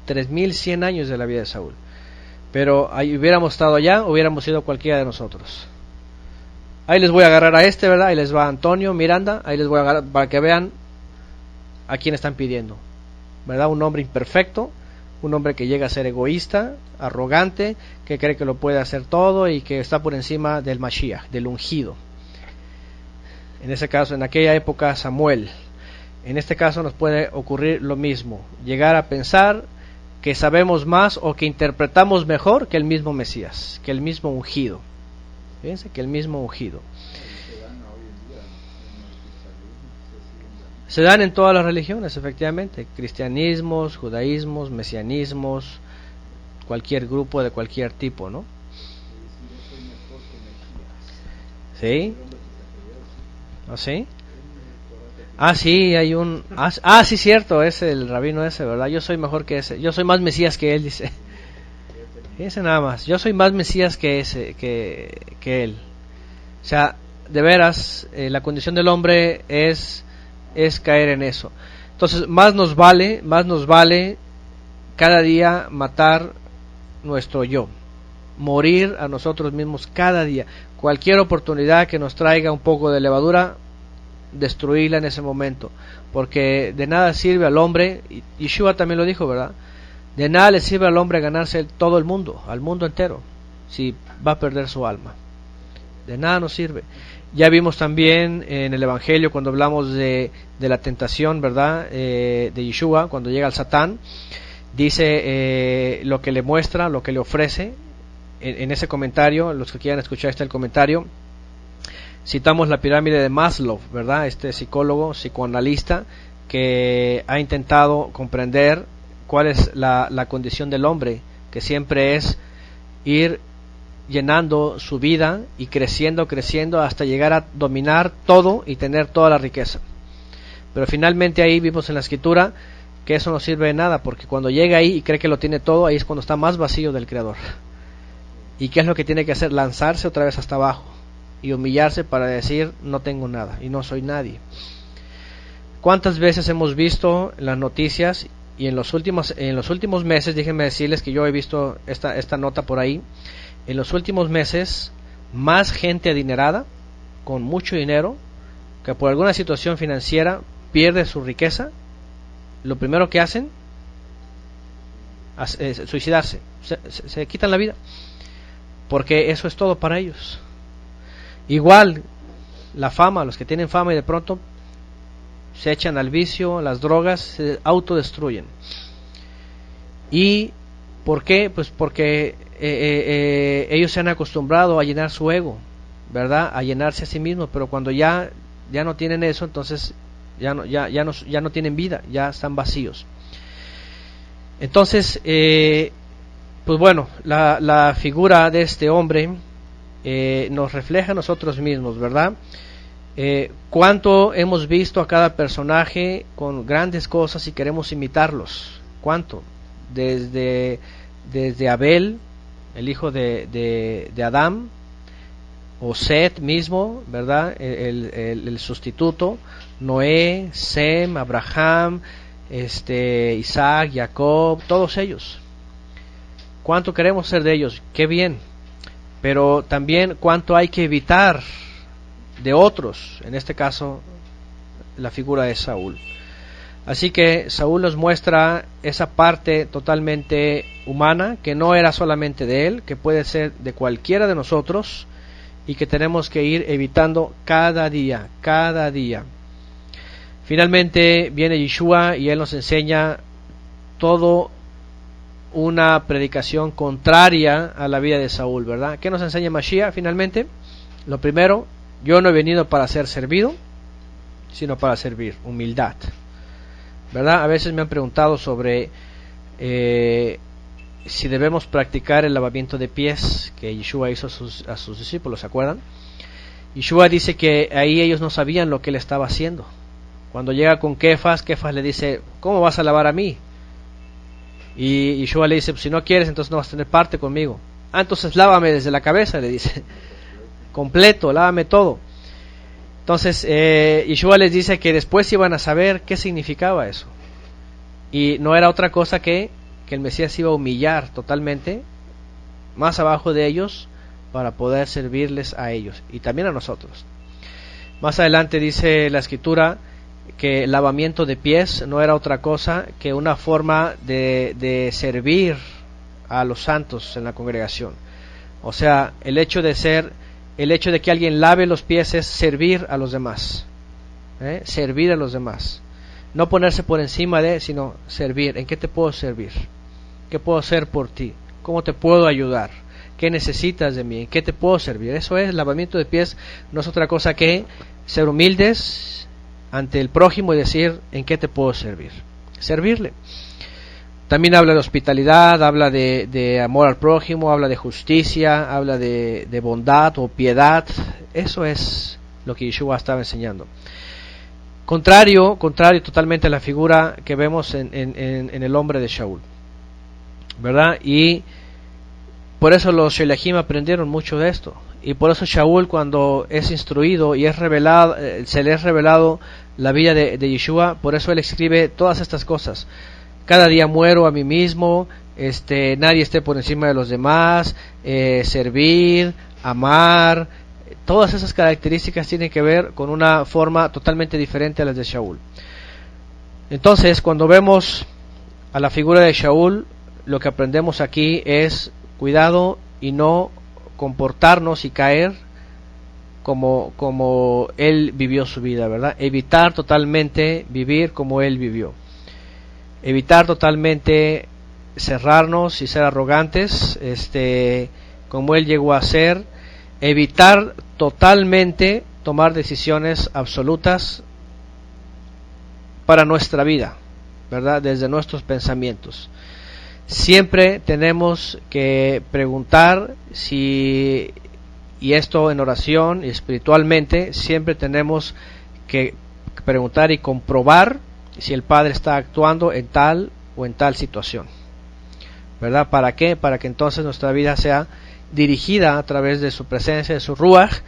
3100 años de la vida de Saúl. Pero ahí hubiéramos estado allá, hubiéramos sido cualquiera de nosotros. Ahí les voy a agarrar a ¿verdad? Ahí les va Antonio Miranda, ahí les voy a agarrar para que vean a quién están pidiendo, ¿verdad? Un hombre imperfecto, un hombre que llega a ser egoísta, arrogante, que cree que lo puede hacer todo y que está por encima del Mashiach, del ungido. En ese caso, en aquella época, Samuel. En este caso nos puede ocurrir lo mismo, llegar a pensar que sabemos más o que interpretamos mejor que el mismo Mesías, que el mismo ungido. Fíjense, que el mismo ungido. Se dan en todas las religiones, efectivamente, cristianismos, judaísmos, mesianismos, cualquier grupo de cualquier tipo, ¿no? ¿Sí? ¿Ah, sí? Ah, sí, hay un... sí, cierto, es el rabino ese, ¿verdad? Yo soy mejor que ese, yo soy más Mesías que él, dice. Fíjense nada más, yo soy más Mesías que ese, que él. O sea, de veras, la condición del hombre es caer en eso. Entonces, más nos vale cada día matar nuestro yo, morir a nosotros mismos cada día. Cualquier oportunidad que nos traiga un poco de levadura, destruirla en ese momento, porque de nada sirve al hombre, y Yeshua también lo dijo, ¿verdad? De nada le sirve al hombre ganarse todo el mundo, al mundo entero, si va a perder su alma. De nada nos sirve. Ya vimos también en el Evangelio cuando hablamos de la tentación, ¿verdad?, de Yeshua, cuando llega al Satán, dice lo que le muestra, lo que le ofrece. En ese comentario, los que quieran escuchar el comentario, citamos la pirámide de Maslow, ¿verdad?, este psicólogo, psicoanalista, que ha intentado comprender cuál es la condición del hombre, que siempre es ir llenando su vida y creciendo hasta llegar a dominar todo y tener toda la riqueza. Pero finalmente ahí vimos en la escritura que eso no sirve de nada, porque cuando llega ahí y cree que lo tiene todo, ahí es cuando está más vacío del Creador. ¿Y qué es lo que tiene que hacer? Lanzarse otra vez hasta abajo y humillarse para decir, no tengo nada y no soy nadie. ¿Cuántas veces hemos visto en las noticias y en los últimos meses, déjenme decirles que yo he visto esta nota por ahí, en los últimos meses más gente adinerada, con mucho dinero, que por alguna situación financiera pierde su riqueza, lo primero que hacen es suicidarse, se quitan la vida, porque eso es todo para ellos. Igual la fama, los que tienen fama y de pronto se echan al vicio, las drogas, se autodestruyen. ¿Y por qué? Pues porque ellos se han acostumbrado a llenar su ego, ¿verdad? A llenarse a sí mismos, pero cuando ya no tienen eso, entonces ya no tienen vida, ya están vacíos. Entonces, pues bueno, la figura de este hombre nos refleja a nosotros mismos, ¿verdad? Cuánto hemos visto a cada personaje con grandes cosas y queremos imitarlos. ¿Cuánto? Desde Abel, el hijo de Adán, o Set mismo, ¿verdad? El sustituto, Noé, Sem, Abraham, Isaac, Jacob, todos ellos. ¿Cuánto queremos ser de ellos? Qué bien. Pero también cuánto hay que evitar de otros, en este caso la figura de Saúl. Así que Saúl nos muestra esa parte totalmente humana, que no era solamente de él, que puede ser de cualquiera de nosotros, y que tenemos que ir evitando cada día. Finalmente viene Yeshua y él nos enseña todo una predicación contraria a la vida de Saúl, ¿verdad? ¿Qué nos enseña Mashiach finalmente? Lo primero, yo no he venido para ser servido, sino para servir, humildad, ¿verdad? A veces me han preguntado sobre si debemos practicar el lavamiento de pies que Yeshua hizo a sus discípulos, ¿se acuerdan? Yeshua dice que ahí ellos no sabían lo que él estaba haciendo. Cuando llega con Kefas le dice, ¿cómo vas a lavar a mí? Y Yeshua le dice, pues si no quieres, entonces no vas a tener parte conmigo. Entonces lávame desde la cabeza, le dice, completo, lávame todo. Entonces Yeshua les dice que después iban a saber qué significaba eso. Y no era otra cosa que el Mesías iba a humillar totalmente más abajo de ellos para poder servirles a ellos y también a nosotros. Más adelante dice la Escritura que el lavamiento de pies no era otra cosa que una forma de servir a los santos en la congregación. O sea, el hecho de que alguien lave los pies es servir a los demás, servir a los demás, no ponerse por encima sino servir. ¿En qué te puedo servir? ¿Qué puedo hacer por ti? ¿Cómo te puedo ayudar? ¿Qué necesitas de mí? ¿En qué te puedo servir? Eso es, el lavamiento de pies no es otra cosa que ser humildes ante el prójimo y decir, ¿en qué te puedo servir? Servirle. También habla de hospitalidad, habla de amor al prójimo, habla de justicia, habla de bondad o piedad. Eso es lo que Yeshua estaba enseñando. Contrario totalmente a la figura que vemos en el hombre de Shaul, ¿verdad? Y por eso los Shelahim aprendieron mucho de esto. Y por eso Shaul, cuando es instruido y es revelado, se le es revelado la vida de Yeshua, por eso él escribe todas estas cosas. Cada día muero a mí mismo, nadie esté por encima de los demás, servir, amar. Todas esas características tienen que ver con una forma totalmente diferente a las de Shaul. Entonces, cuando vemos a la figura de Shaul, lo que aprendemos aquí es cuidado y no comportarnos y caer como él vivió su vida, ¿verdad? Evitar totalmente vivir como él vivió. Evitar totalmente cerrarnos y ser arrogantes, como él llegó a ser. Evitar totalmente tomar decisiones absolutas para nuestra vida, ¿verdad? Desde nuestros pensamientos. Siempre tenemos que preguntar y esto en oración y espiritualmente, siempre tenemos que preguntar y comprobar si el Padre está actuando en tal o en tal situación, ¿verdad? ¿Para qué? Para que entonces nuestra vida sea dirigida a través de su presencia, de su Ruach,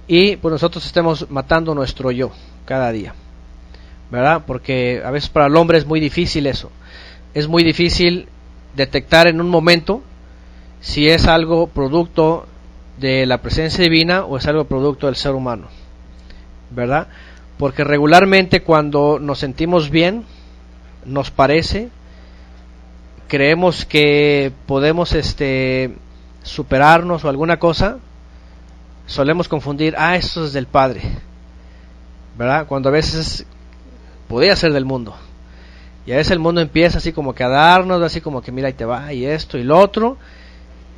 y pues nosotros estemos matando nuestro yo cada día, ¿verdad? Porque a veces para el hombre es muy difícil eso. Es muy difícil detectar en un momento si es algo producto de la presencia divina o es algo producto del ser humano, ¿verdad? Porque regularmente cuando nos sentimos bien, nos parece, creemos que podemos superarnos o alguna cosa, solemos confundir, esto es del Padre, ¿verdad? Cuando a veces podría ser del mundo. Y a veces el mundo empieza así como que a darnos, así como que mira, ahí te va, y esto y lo otro,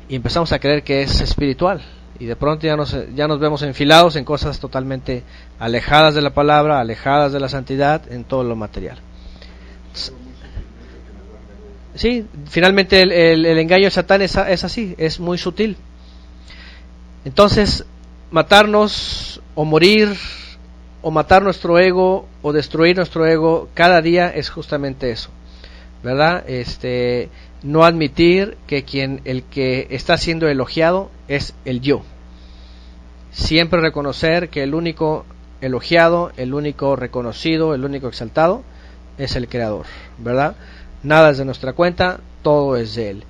y empezamos a creer que es espiritual. Y de pronto ya nos vemos enfilados en cosas totalmente alejadas de la palabra, alejadas de la santidad, en todo lo material. Sí, finalmente el engaño de Satán es así, es muy sutil. Entonces, matarnos o morir o matar nuestro ego o destruir nuestro ego cada día es justamente eso, ¿verdad? No admitir que el que está siendo elogiado es el yo. Siempre reconocer que el único elogiado, el único reconocido, el único exaltado es el Creador, ¿verdad? Nada es de nuestra cuenta, todo es de Él.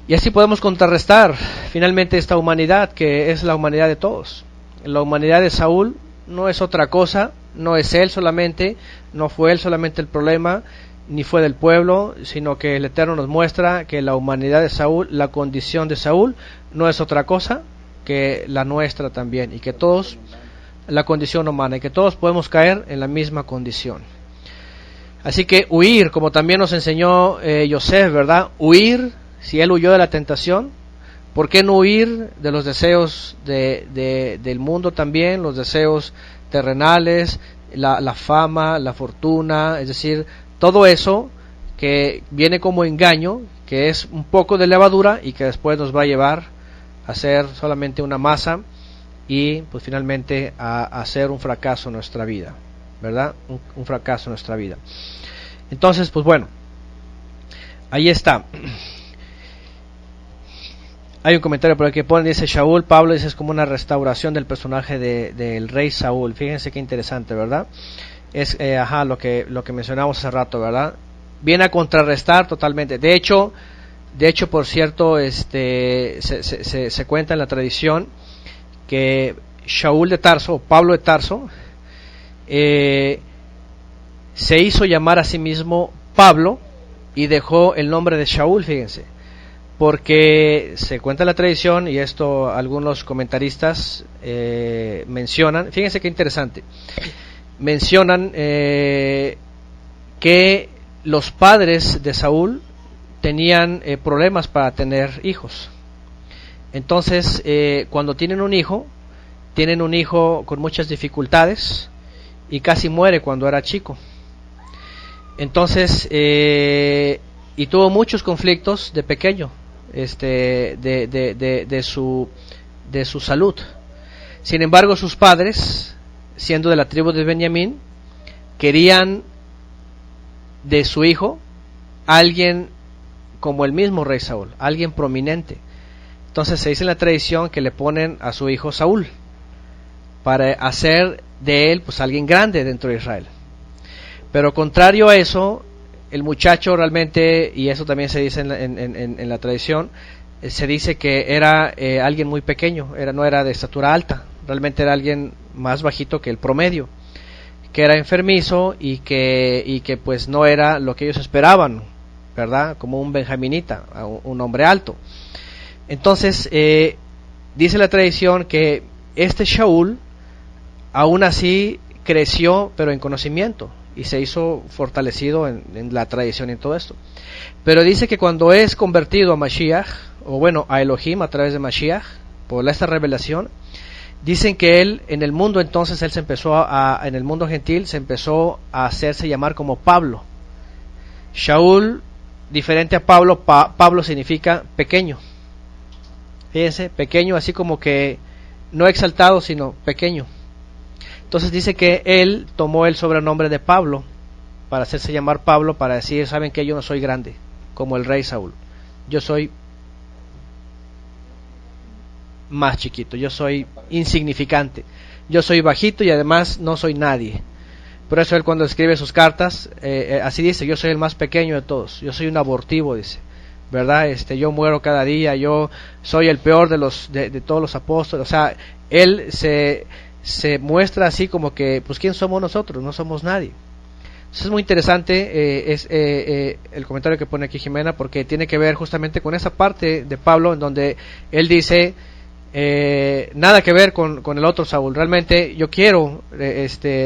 Y así podemos contrarrestar finalmente esta humanidad que es la humanidad de todos. La humanidad de Saúl no es otra cosa, no es él solamente, no fue él solamente el problema, ni fue del pueblo, sino que el Eterno nos muestra que la humanidad de Saúl, la condición de Saúl, no es otra cosa que la nuestra también, y que todos, la condición humana, y que todos podemos caer en la misma condición. Así que huir, como también nos enseñó Yosef, ¿verdad? Huir, si él huyó de la tentación, ¿por qué no huir de los deseos del mundo también, los deseos terrenales, la fama, la fortuna, es decir, todo eso que viene como engaño, que es un poco de levadura y que después nos va a llevar a ser solamente una masa y pues finalmente a hacer un fracaso en nuestra vida, ¿verdad? Un fracaso en nuestra vida. Entonces, pues bueno, ahí está. Hay un comentario por aquí que pone, dice Shaul, Pablo dice es como una restauración del personaje del rey Saúl. Fíjense qué interesante, ¿verdad? Es lo que mencionamos hace rato, ¿verdad? Viene a contrarrestar totalmente. De hecho, por cierto, se cuenta en la tradición que Shaul de Tarso, o Pablo de Tarso, se hizo llamar a sí mismo Pablo y dejó el nombre de Shaul, fíjense. Porque se cuenta la tradición, y esto algunos comentaristas mencionan, fíjense qué interesante, mencionan que los padres de Saúl tenían problemas para tener hijos. Entonces, cuando tienen un hijo con muchas dificultades y casi muere cuando era chico. Entonces, y tuvo muchos conflictos de pequeño. De su salud. Sin embargo, sus padres, siendo de la tribu de Benjamín, querían de su hijo alguien como el mismo rey Saúl, alguien prominente. Entonces se dice en la tradición que le ponen a su hijo Saúl para hacer de él pues alguien grande dentro de Israel. Pero contrario a eso, el muchacho realmente, y eso también se dice en la tradición, se dice que era alguien muy pequeño, no era de estatura alta, realmente era alguien más bajito que el promedio, que era enfermizo y que pues no era lo que ellos esperaban, ¿verdad? Como un benjaminita, un hombre alto. Entonces, dice la tradición que Shaul aún así creció, pero en conocimiento, y se hizo fortalecido en la tradición y en todo esto. Pero dice que cuando es convertido a Mashiach, o bueno, a Elohim a través de Mashiach, por esta revelación, dicen que él, en el mundo entonces, él se empezó en el mundo gentil, se empezó a hacerse llamar como Pablo. Shaul, diferente a Pablo, Pablo significa pequeño. Fíjense, pequeño, así como que no exaltado, sino pequeño. Entonces dice que él tomó el sobrenombre de Pablo para hacerse llamar Pablo, para decir, saben que yo no soy grande como el rey Saúl, yo soy más chiquito, yo soy insignificante, yo soy bajito y además no soy nadie. Por eso él cuando escribe sus cartas, así dice, yo soy el más pequeño de todos, yo soy un abortivo, dice, ¿verdad? Yo muero cada día, yo soy el peor de todos los apóstoles. O sea, él se muestra así como que, pues, ¿quién somos nosotros? No somos nadie. Entonces es muy interesante el comentario que pone aquí Jimena, porque tiene que ver justamente con esa parte de Pablo en donde él dice, nada que ver con el otro Saúl. Realmente yo quiero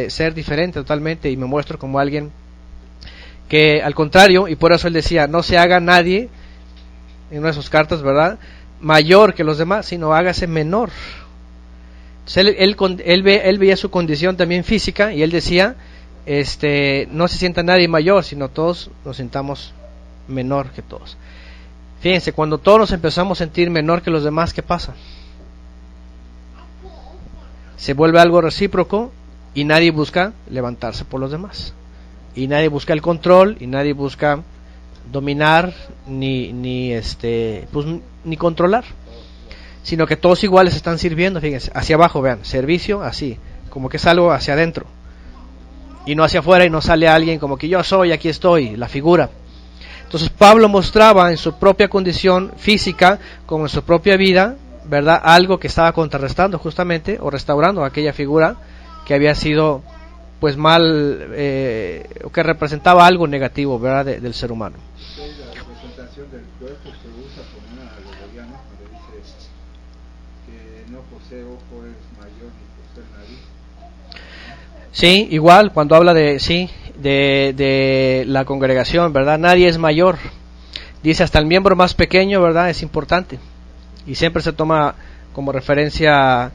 ser diferente totalmente, y me muestro como alguien que, al contrario, y por eso él decía, no se haga nadie, en una de sus cartas, ¿verdad?, mayor que los demás, sino hágase menor. Entonces él veía su condición también física, y él decía, no se sienta nadie mayor, sino todos nos sintamos menor que todos. Fíjense, cuando todos nos empezamos a sentir menor que los demás, ¿qué pasa? Se vuelve algo recíproco, y nadie busca levantarse por los demás, y nadie busca el control, y nadie busca dominar ni controlar, sino que todos iguales están sirviendo. Fíjense, hacia abajo, vean, servicio así, como que es algo hacia adentro y no hacia afuera, y no sale alguien como que yo soy, aquí estoy, la figura. Entonces Pablo mostraba en su propia condición física, como en su propia vida, ¿verdad?, algo que estaba contrarrestando justamente, o restaurando aquella figura que había sido, pues, mal, o que representaba algo negativo, ¿verdad?, del ser humano. La representación del cuerpo se usa como una alegoría, cuando dice que no posee ojo es mayor ni posee nariz. Sí, igual cuando habla de la congregación, ¿verdad? Nadie es mayor. Dice, hasta el miembro más pequeño, ¿verdad?, es importante. Y siempre se toma como referencia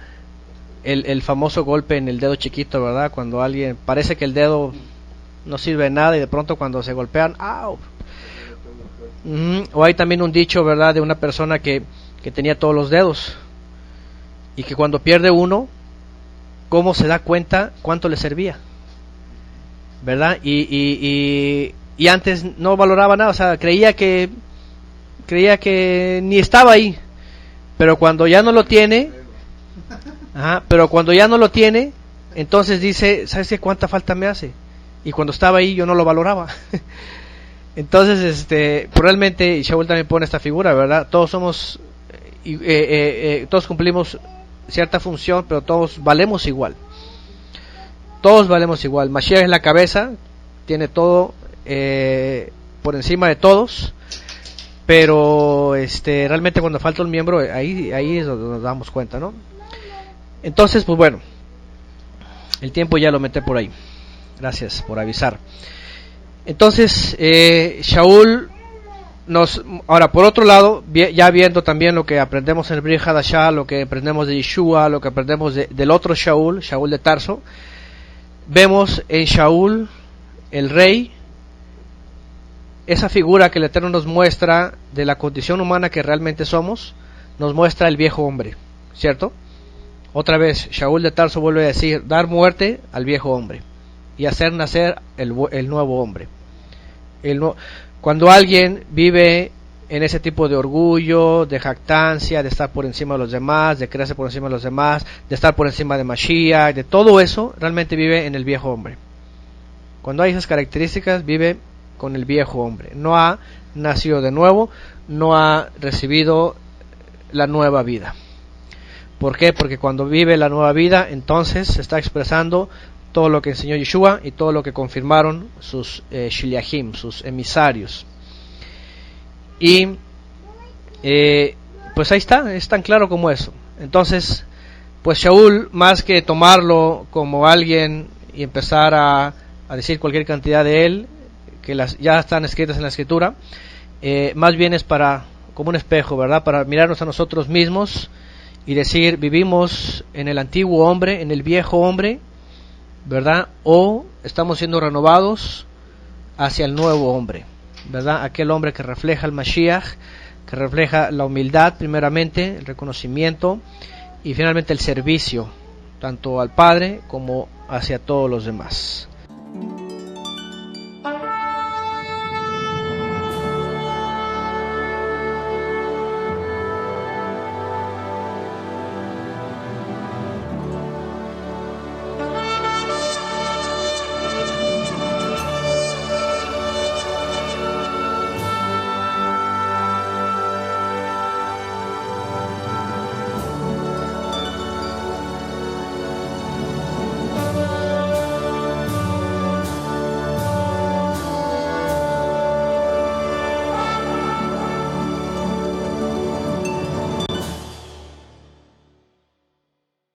el famoso golpe en el dedo chiquito, ¿verdad? Cuando alguien, parece que el dedo no sirve de nada, y de pronto cuando se golpean, ¡au! O hay también un dicho, ¿verdad?, de una persona que tenía todos los dedos, y que cuando pierde uno, ¿cómo se da cuenta cuánto le servía? ¿Verdad? Y antes no valoraba nada, o sea, creía que ni estaba ahí, pero cuando ya no lo tiene, entonces dice, ¿sabes qué? ¿Cuánta falta me hace? Y cuando estaba ahí yo no lo valoraba. Entonces, realmente Shaul también pone esta figura, ¿verdad? Todos somos, todos cumplimos cierta función, pero todos valemos igual. Todos valemos igual. Mashiach es la cabeza, tiene todo por encima de todos, pero realmente cuando falta un miembro, ahí es donde nos damos cuenta, ¿no? Entonces, pues bueno, el tiempo ya lo metí por ahí. Gracias por avisar. Entonces, Shaul ahora, por otro lado, ya viendo también lo que aprendemos en el Brit Hadashah, lo que aprendemos de Yeshua, lo que aprendemos del otro Shaul de Tarso, vemos en Shaul, el rey, esa figura que el Eterno nos muestra de la condición humana que realmente somos, nos muestra el viejo hombre, ¿cierto? Otra vez, Shaul de Tarso vuelve a decir, dar muerte al viejo hombre y hacer nacer el nuevo hombre. Cuando alguien vive en ese tipo de orgullo, de jactancia, de estar por encima de los demás, de creerse por encima de los demás, de estar por encima de Mashiach, de todo eso, realmente vive en el viejo hombre. Cuando hay esas características, vive con el viejo hombre. No ha nacido de nuevo, no ha recibido la nueva vida. ¿Por qué? Porque cuando vive la nueva vida, entonces se está expresando todo lo que enseñó Yeshua y todo lo que confirmaron sus shiliachim, sus emisarios. Y pues ahí está, es tan claro como eso. Entonces, pues Shaul, más que tomarlo como alguien y empezar a decir cualquier cantidad de él, que ya están escritas en la escritura, más bien es como un espejo, ¿verdad? Para mirarnos a nosotros mismos y decir, vivimos en el antiguo hombre, en el viejo hombre, ¿verdad? O estamos siendo renovados hacia el nuevo hombre, ¿verdad? Aquel hombre que refleja el Mashiach, que refleja la humildad primeramente, el reconocimiento y finalmente el servicio, tanto al Padre como hacia todos los demás.